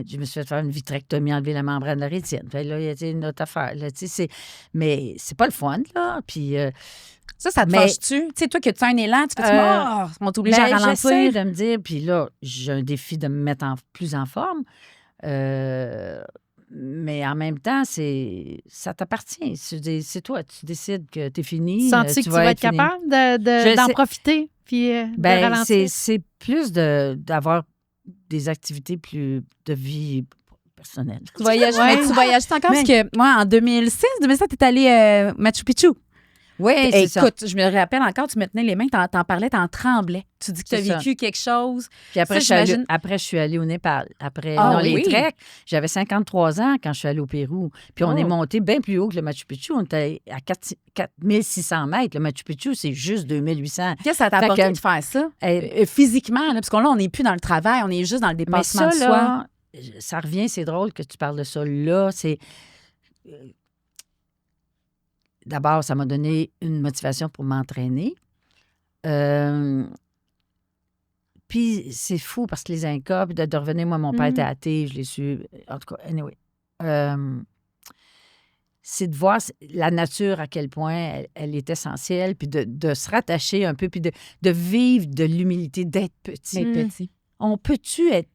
je me suis fait faire une vitrectomie, enlever la membrane de la rétine. Puis là, il y a une autre affaire. Là, tu sais, mais c'est pas le fun, là. Puis... Ça te mais- fâche-tu? Tu sais, toi, que tu as un élan, tu fais, on t'oblige à ben, j'essaie ralentir. de me dire, puis là, j'ai un défi de me mettre plus en forme. Mais en même temps, ça t'appartient. C'est toi, tu décides que tu es fini. Sens-tu que tu vas être fini. capable Je d'en sais- profiter puis de Ben, ralentir? c'est plus d'avoir des activités plus de vie personnelle. Tu voyages, Ouais. mais tu voyages encore Mais- parce que moi, en 2006, 2007, tu es allé Machu Picchu. Oui, c'est ça. Écoute, je me rappelle encore, tu me tenais les mains, t'en parlais, t'en tremblais. Tu dis que tu as C'est ça. vécu quelque chose. Puis après, ça, j'imagine- je suis allée au Népal. Après, Ah non, les oui? treks, j'avais 53 ans quand je suis allée au Pérou. Puis on Oh. est monté bien plus haut que le Machu Picchu. On était à 4600 mètres. Le Machu Picchu, c'est juste 2800. Qu'est-ce que ça t'a Fait apporté que- de faire ça? Eh, Physiquement, là, parce qu'on n'est plus dans le travail, on est juste dans le Mais dépassement ça, de soi. là, ça revient, c'est drôle que tu parles de ça. Là, c'est... D'abord, ça m'a donné une motivation pour m'entraîner. Puis c'est fou parce que les Incas, puis de revenir, moi, mon père était athée, je l'ai su. En tout cas, anyway. C'est de voir la nature à quel point elle est essentielle, puis de se rattacher un peu, puis de vivre de l'humilité, d'être petit. Mais petit. On peut-tu être...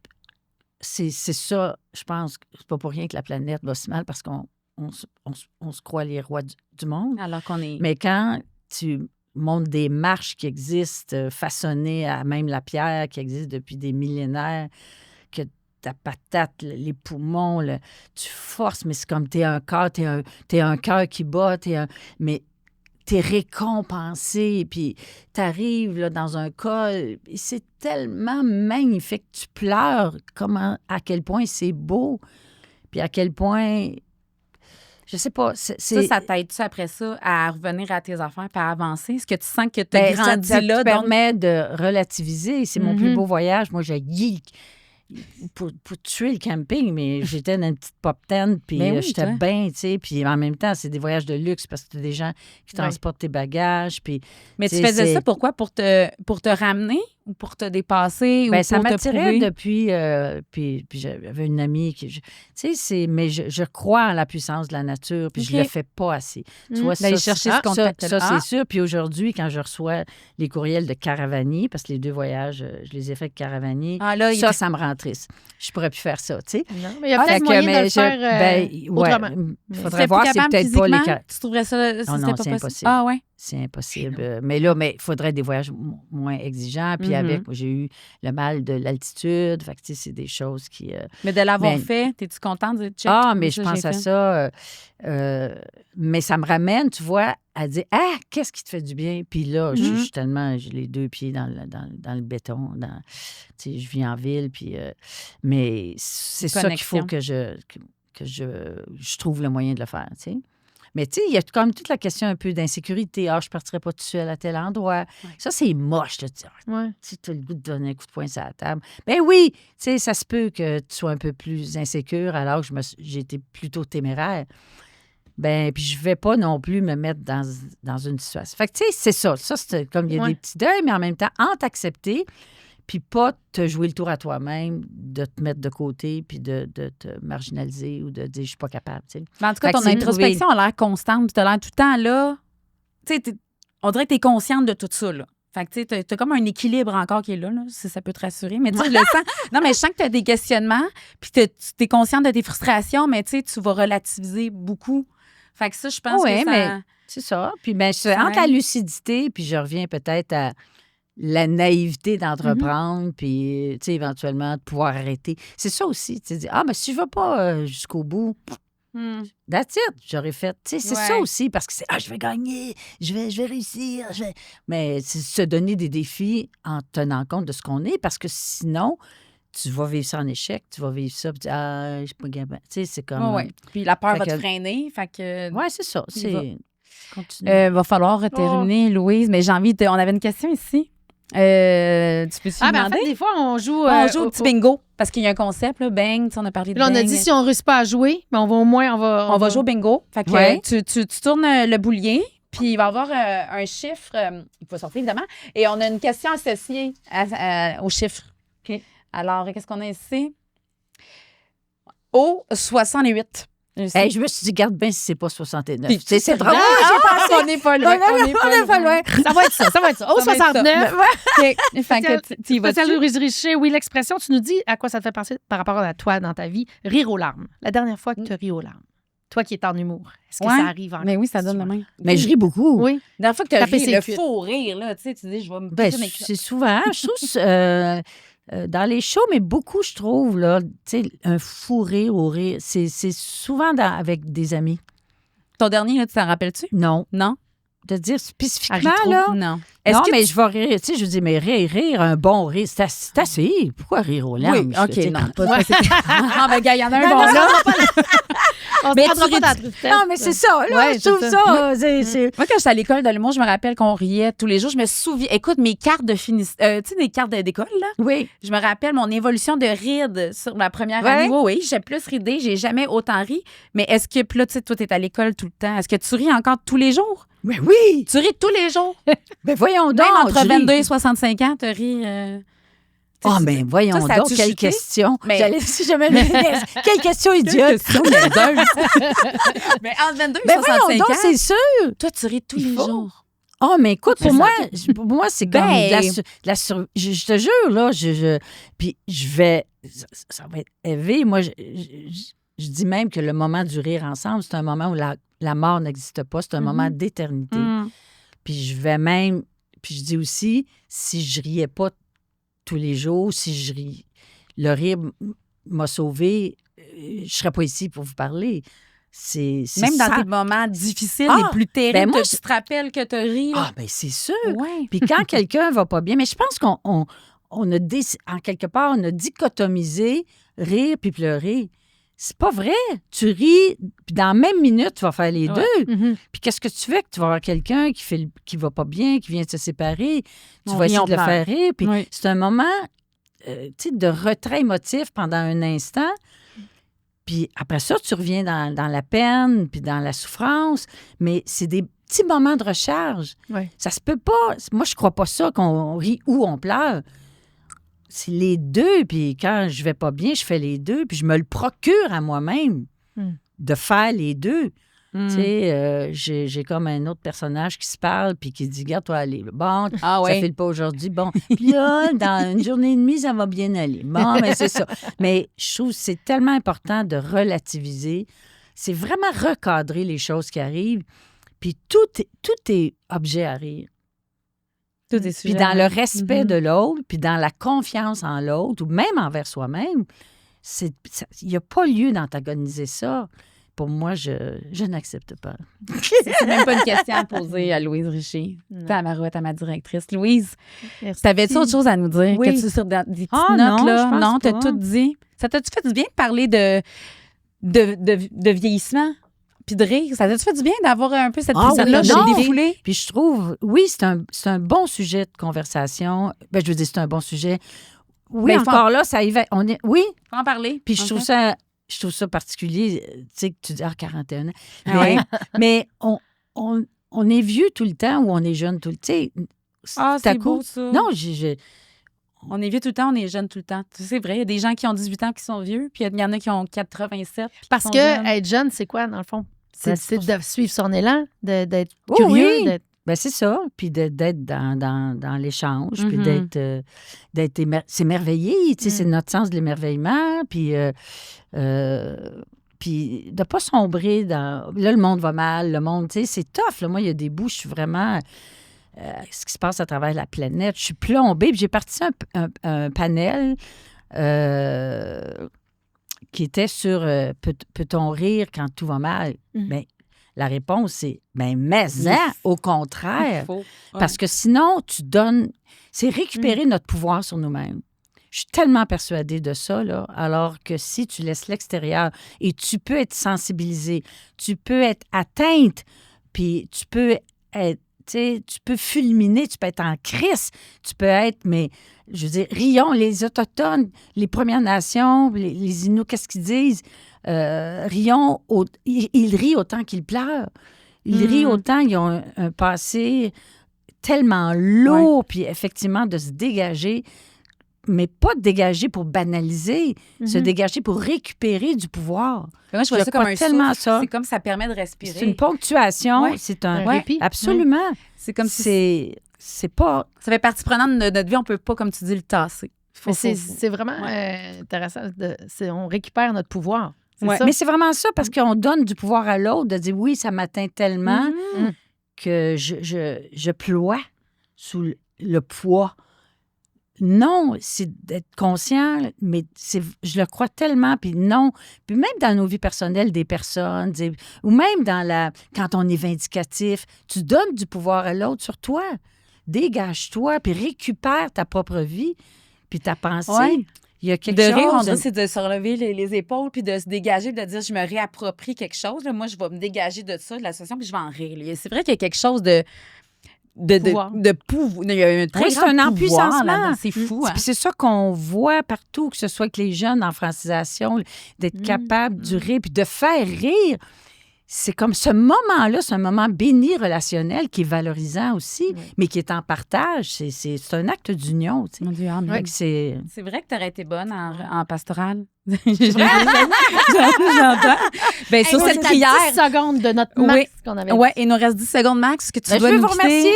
C'est ça, je pense, que c'est pas pour rien que la planète va si mal parce qu'on se croit les rois du monde. Alors qu'on est. Mais quand tu montes des marches qui existent, façonnées à même la pierre, qui existent depuis des millénaires, que ta patate, les poumons, tu forces, mais c'est comme t'es un corps, t'es un cœur qui bat, mais t'es récompensé, puis t'arrives là, dans un col, et c'est tellement magnifique, tu pleures, à quel point c'est beau, puis à quel point... Je sais pas. Ça t'aide-tu après ça à revenir à tes affaires et à avancer? Est-ce que tu sens que tu as Ben, grandi ça là? te permet de relativiser. C'est mon plus Mhm. beau voyage. Moi, j'ai pour tuer le camping, mais j'étais dans une petite pop tent, puis Ben oui, j'étais toi. bien, tu sais. Puis en même temps, c'est des voyages de luxe parce que tu as des gens qui transportent tes bagages, puis... Mais tu tu sais, faisais c'est- ça pourquoi? Pour te ramener ou pour te dépasser? Ben, ou ça pour te m'attirait prouver? depuis... puis j'avais une amie qui... Tu sais, mais je crois en la puissance de la nature, puis je OK. le fais pas assez. Tu vois, D'aller ça, chercher ça, ce contact-là. ça, Ah. c'est sûr. Puis aujourd'hui, quand je reçois les courriels de Caravani, parce que les 2 voyages, je les ai faits avec Caravani, Ah, là, ça me rend triste. Je pourrais plus faire ça, tu sais. Non, mais il y a Fait peut-être que, moyen de mais le faire ouais, autrement. il Tu faudrait serais voir, plus c'est capable peut-être pas les... physiquement? Tu trouverais ça, Non, c'était non, pas c'est possible? impossible. Ah ouais? C'est impossible. Mais là, il faudrait des voyages moins exigeants. Puis avec, moi, j'ai eu le mal de l'altitude. Fait que, tu sais, c'est des choses qui... Mais de l'avoir Mais- fait, es-tu contente de check? Ah, mais je Ça, pense j'ai à fait. ça. Mais ça me ramène, tu vois, à dire ah, qu'est-ce qui te fait du bien? Puis là, je suis tellement, j'ai les 2 pieds dans le béton. Tu sais, je vis en ville. Puis, mais c'est ça qu'il faut Connexion. que je trouve le moyen de le faire, tu sais. Mais tu sais, il y a comme toute la question un peu d'insécurité. Ah, je ne partirais pas tout seul à tel endroit. Ouais. Ça, c'est moche. Là. Ouais. Tu as le goût de donner un coup de poing sur la table. Ben oui, tu sais, ça se peut que tu sois un peu plus insécure alors que j'ai été plutôt téméraire. Ben, puis je vais pas non plus me mettre dans une situation. Fait que, tu sais, c'est ça. Ça, c'est comme il y a des petits deuils, mais en même temps, en t'accepter, puis pas te jouer le tour à toi-même, de te mettre de côté, puis de te marginaliser ou de dire « je suis pas capable », tu sais. Mais en tout cas, Fait que ton c'est introspection a l'air constante. Tu as l'air tout le temps là tu sais, on dirait que tu es consciente de tout ça, là. Fait que, tu sais, t'as comme un équilibre encore qui est là, si ça peut te rassurer. Mais tu sais, je le sens. Non, mais je sens que tu as des questionnements, puis tu es consciente de tes frustrations, mais tu sais, tu vas relativiser beaucoup. Fait que ça, je pense que ça... mais c'est ça. Puis, entre la lucidité, puis je reviens peut-être à la naïveté d'entreprendre, puis, tu sais, éventuellement, de pouvoir arrêter. C'est ça aussi. Tu dis, mais si je ne vais pas jusqu'au bout... That's it, j'aurais fait. Tu sais, c'est ça aussi, parce que c'est je vais gagner, je vais réussir. Mais c'est se donner des défis en tenant compte de ce qu'on est, parce que sinon, tu vas vivre ça en échec, tu vas vivre ça, puis tu dis, je suis pas capable. Tu sais, c'est comme. Puis la peur va te freiner. Fait que. Oui, c'est ça. Va falloir terminer, Louise, mais j'ai envie de. On avait une question ici. Tu peux demander? En fait, des fois, on joue au petit bingo, parce qu'il y a un concept, là, bang, on a parlé de là, bang. on a dit si on ne réussit pas à jouer, mais on va au moins, on va jouer au bingo. Fait que tu tournes le boulier, puis il va y avoir un chiffre, il faut sortir évidemment, et on a une question associée au chiffre. OK. Alors, qu'est-ce qu'on a ici? Au 68. Je me suis dit, garde bien si c'est pas 69. C'est drôle. On n'est pas loin. On n'est pas loin. Ça va être ça. Au 69. Fait que tu y vas Spécial Louise Richer, oui, l'expression, tu nous dis à quoi ça te fait penser par rapport à toi dans ta vie. Rire aux larmes. La dernière fois que tu ris aux larmes. Toi qui es en humour, est-ce que ça arrive encore? Mais oui, ça donne le même. Mais je ris beaucoup. Oui. La dernière fois que tu as ri, le faux rire, là, tu dis, je vais me pisser mes c'est souvent, je trouve... dans les shows, mais beaucoup, je trouve, là, tu sais, un fou rire au rire, c'est souvent avec des amis. Ton dernier, là, tu t'en rappelles-tu? Non. Non? De dire spécifiquement, là? Non. Mais je vais rire. Tu sais, je dis, mais rire, un bon rire, c'est assez. Pourquoi rire aux larmes? Oui, OK, non. Ben, gars, il y en a un bon là. On Mais se rendra pas dans la tristesse. Non, mais c'est ça. Là, je trouve ça. Moi, quand j'étais à l'école de l'humour, je me rappelle qu'on riait tous les jours. Je me souviens. Écoute, mes cartes de finissage. Tu sais, des cartes d'école, là? Oui. Je me rappelle mon évolution de ride sur la première année. Oui, j'ai plus ridé. J'ai jamais autant ri. Mais est-ce que, puis là, tu sais, toi, t'es à l'école tout le temps. Est-ce que tu ris encore tous les jours? Mais oui! Tu ris tous les jours? Ben voyons donc. Même entre 22 et 65 ans, tu ris. Mais voyons ça donc, a-tu quelle chuté? question. Mais... Si jamais quelle question idiote. Mais entre 22 et ben 65 voyons donc, ans, c'est sûr. toi, tu ris tous les jours. Oh, mais écoute, pour moi, c'est comme je te jure, là, puis je vais... Ça va être élevé. Moi, je dis même que le moment du rire ensemble, c'est un moment où la mort n'existe pas. C'est un moment d'éternité. Puis je vais même... Puis je dis aussi, si je riais pas tous les jours, le rire m'a sauvé, je serais pas ici pour vous parler. C'est même ça. Dans tes moments difficiles, les plus terribles, moi, tu te rappelles que tu ris. Ben c'est sûr. Ouais. Puis quand quelqu'un va pas bien, mais je pense qu'on a en quelque part, on a dichotomisé rire puis pleurer. C'est pas vrai. Tu ris, puis dans la même minute, tu vas faire les deux. Puis qu'est-ce que tu fais? Que tu vas avoir quelqu'un qui va pas bien, qui vient de se séparer. Tu vas essayer de le faire rire. Puis c'est un moment de retrait émotif pendant un instant. Puis après ça, tu reviens dans la peine, puis dans la souffrance. Mais c'est des petits moments de recharge. Ouais. Ça se peut pas. Moi, je crois pas ça qu'on rit ou on pleure. C'est les deux, puis quand je vais pas bien, je fais les deux, puis je me le procure à moi-même de faire les deux. Tu sais, j'ai comme un autre personnage qui se parle, puis qui dit, regarde, toi, allez, bon, ça file pas aujourd'hui, bon. Puis là, dans une journée et demie, ça va bien aller. Bon, mais c'est ça. Mais je trouve que c'est tellement important de relativiser. C'est vraiment recadrer les choses qui arrivent, puis tout est objet à rire. Puis dans le respect de l'autre, puis dans la confiance en l'autre, ou même envers soi-même, il n'y a pas lieu d'antagoniser ça. Pour moi, je n'accepte pas. C'est même pas une question à poser à Louise Richer. À ma directrice. Louise, t'avais-tu autre chose à nous dire? Oui. Que tu sur des petites notes, là? Non, t'as tout dit. Ça t'a-tu fait du bien de parler de vieillissement? Puis de rire, ça t'a-tu fait du bien d'avoir un peu cette prise-là défoulée? Puis je trouve, oui, c'est un bon sujet de conversation. Ben, je veux dire, c'est un bon sujet. Oui, encore là, ça y va. Oui. Faut en parler. Puis je trouve ça particulier, tu sais, que tu dis, 41 ans. Mais on est vieux tout le temps ou on est jeune tout le temps. C'est beau, ça. Non, on est vieux tout le temps, on est jeune tout le temps. C'est vrai, il y a des gens qui ont 18 ans qui sont vieux, puis il y en a qui ont 87. Parce que être jeune, c'est quoi, dans le fond? C'est de suivre son élan, d'être curieux. Ben c'est ça. Puis d'être dans l'échange, puis Mhm. s'émerveiller. Tu sais, c'est notre sens de l'émerveillement. Puis de ne pas sombrer dans... Là, le monde va mal, le monde... Tu sais, c'est tough. Là. Moi, il y a des bouts, je suis vraiment... ce qui se passe à travers la planète. Je suis plombée. Puis j'ai parti un panel qui était sur peut-on rire quand tout va mal? Mhm. Bien, la réponse, c'est mais au contraire. Faut. Parce que sinon, tu donnes... C'est récupérer notre pouvoir sur nous-mêmes. Je suis tellement persuadée de ça, là. Alors que si tu laisses l'extérieur et tu peux être sensibilisé, tu peux être atteinte, puis tu peux être, tu sais, tu peux fulminer, tu peux être en crise, tu peux être, mais je veux dire, rions, les Autochtones, les Premières Nations, les Inuits, qu'est-ce qu'ils disent? Rions, ils rient autant qu'ils pleurent. Ils rient autant, ils ont un passé tellement lourd, puis effectivement, de se dégager, mais pas de dégager pour banaliser, se dégager pour récupérer du pouvoir. Moi, je vois ça comme crois un tellement souffle. ça. C'est comme ça permet de respirer. C'est une ponctuation, Ouais. c'est un... Un répit. Absolument. C'est comme si C'est pas... ça fait partie prenante de notre vie. On peut pas, comme tu dis, le tasser. Mais c'est vraiment intéressant. On récupère notre pouvoir. C'est Ouais. ça. Mais c'est vraiment ça, parce qu'on donne du pouvoir à l'autre, de dire oui, ça m'atteint tellement que je ploie sous le poids. Non, c'est d'être conscient, mais je le crois tellement, puis non. Puis même dans nos vies personnelles des personnes, ou même quand on est vindicatif, tu donnes du pouvoir à l'autre sur toi. Dégage-toi, puis récupère ta propre vie, puis ta pensée. Ouais. Il y a quelque De chose... rire, on dirait, c'est de se relever les épaules puis de se dégager, puis de dire je me réapproprie quelque chose. Là, moi, je vais me dégager de ça, de la situation, puis je vais en rire. Là. C'est vrai qu'il y a quelque chose de pouvoir. Il y a un très Oui, c'est grand un pouvoir empuissancement. là-dedans. C'est fou. Hein? Puis c'est ça qu'on voit partout, que ce soit avec les jeunes en francisation, d'être capable de rire, puis de faire rire. C'est comme ce moment-là, c'est un moment béni relationnel qui est valorisant aussi, mais qui est en partage. C'est un acte d'union. Tu sais. Mon Dieu, amen. Fait que c'est... C'est vrai que tu aurais été bonne en pastoral. J'entends. Ben, sur On cette est à prière. 10 secondes de notre max qu'on avait. Oui, il nous reste 10 secondes max que tu Ben, dois je veux nous vous quitter. remercier.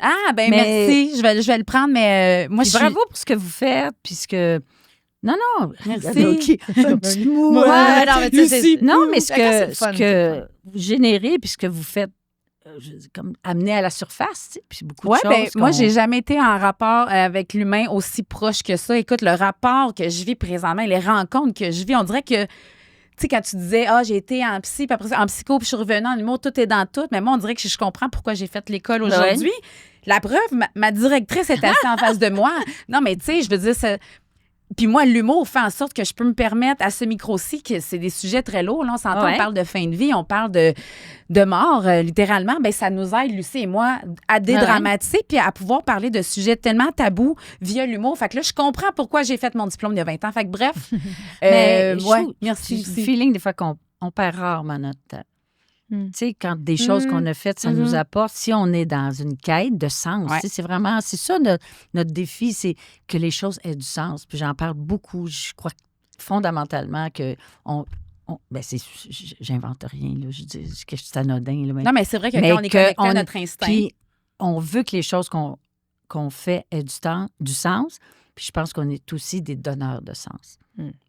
Ah, ben Mais- merci. Je vais le prendre, mais moi, Puis je suis... bravo pour ce que vous faites, puisque... Non, Merci. OK. Un petit mot. Ouais, non, mais tu sais, c'est- Non, mais ce Chacun, c'est que, le fun, ce c'est le que vous générez puis ce que vous faites, comme amener à la surface, tu sais, puis beaucoup Ouais, de ben, choses. moi, qu'on- j'ai jamais été en rapport avec l'humain aussi proche que ça. Écoute, le rapport que je vis présentement, les rencontres que je vis, on dirait que, tu sais, quand tu disais, j'ai été en psy, puis après ça, en psycho, puis je suis revenue en humour, tout est dans tout. Mais moi, on dirait que je comprends pourquoi j'ai fait l'école aujourd'hui. La preuve, ma directrice est assise en face de moi. Non, mais tu sais, je veux dire, puis moi, l'humour fait en sorte que je peux me permettre à ce micro-ci, que c'est des sujets très lourds. Là, on s'entend, Ouais. on parle de fin de vie, on parle de mort, littéralement. Bien, ça nous aide, Lucie et moi, à dédramatiser puis à pouvoir parler de sujets tellement tabous via l'humour. Fait que là, je comprends pourquoi j'ai fait mon diplôme il y a 20 ans. Fait que bref, Mais merci j'ai aussi. le feeling des fois qu'on perd rarement notre temps. Tu sais, quand des choses qu'on a faites, ça nous apporte. Si on est dans une quête de sens, Ouais. tu sais, c'est vraiment, c'est ça notre défi, c'est que les choses aient du sens. Puis j'en parle beaucoup. Je crois fondamentalement que ben j'invente rien, là. Je dis que c'est anodin, là, Non, mais c'est vrai que mais quand on est connecté qu'on- à notre instinct. Puis on veut que les choses qu'on fait aient du sens. Puis je pense qu'on est aussi des donneurs de sens.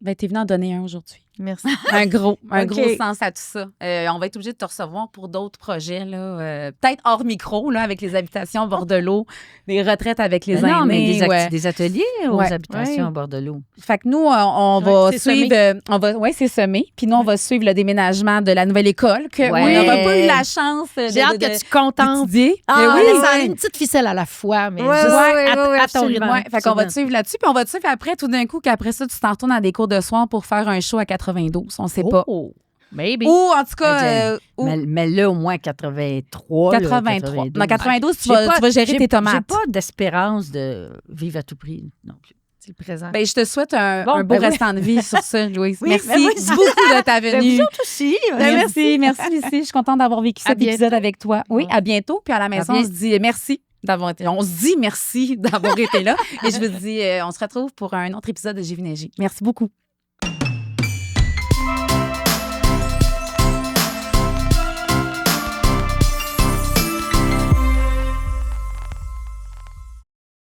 Ben, t'es venu en donner un aujourd'hui. Merci. Un gros OK. sens à tout ça. On va être obligé de te recevoir pour d'autres projets, là. Peut-être hors micro, là, avec les habitations au bord de l'eau, des retraites avec les aînés. Non, mais ouais. des ateliers aux Ouais. habitations Ouais. à bord de l'eau. Fait que nous, on va c'est suivre. Oui, c'est semé. Puis nous, on va suivre le déménagement de la nouvelle école, que Ouais. on n'aura pas eu la chance J'ai hâte que tu contentes. d'étudier. Ah, Mais oui, oui, ça a ouais. une petite ficelle à la fois, mais Ouais, juste ouais, à ton absolument. rythme. Ouais, fait qu'on va te suivre là-dessus, puis on va te suivre après, tout d'un coup, qu'après ça, tu t'en retournes à des cours de soir pour faire un show à 92. On sait pas. Oh, maybe. Ou, en tout cas, Mais là, au moins 83. là, 83. 92. Dans 92, tu J'ai vas pas- gérer j'ai- tes tomates. J'ai pas d'espérance de vivre à tout prix non plus. C'est le présent. Ben, je te souhaite un Bon, beau ben oui. restant de vie sur ça, Louise. Oui, merci ben oui, beaucoup de ta Ben, venue. vous autres aussi. Merci, Lucie. Je suis contente d'avoir vécu À cet bientôt. épisode avec toi. Oui, à bientôt. Puis à la maison, À on se dit merci d'avoir été. On se dit merci d'avoir été là. Et je vous dis, on se retrouve pour un autre épisode de J'ai vu neiger. Merci beaucoup.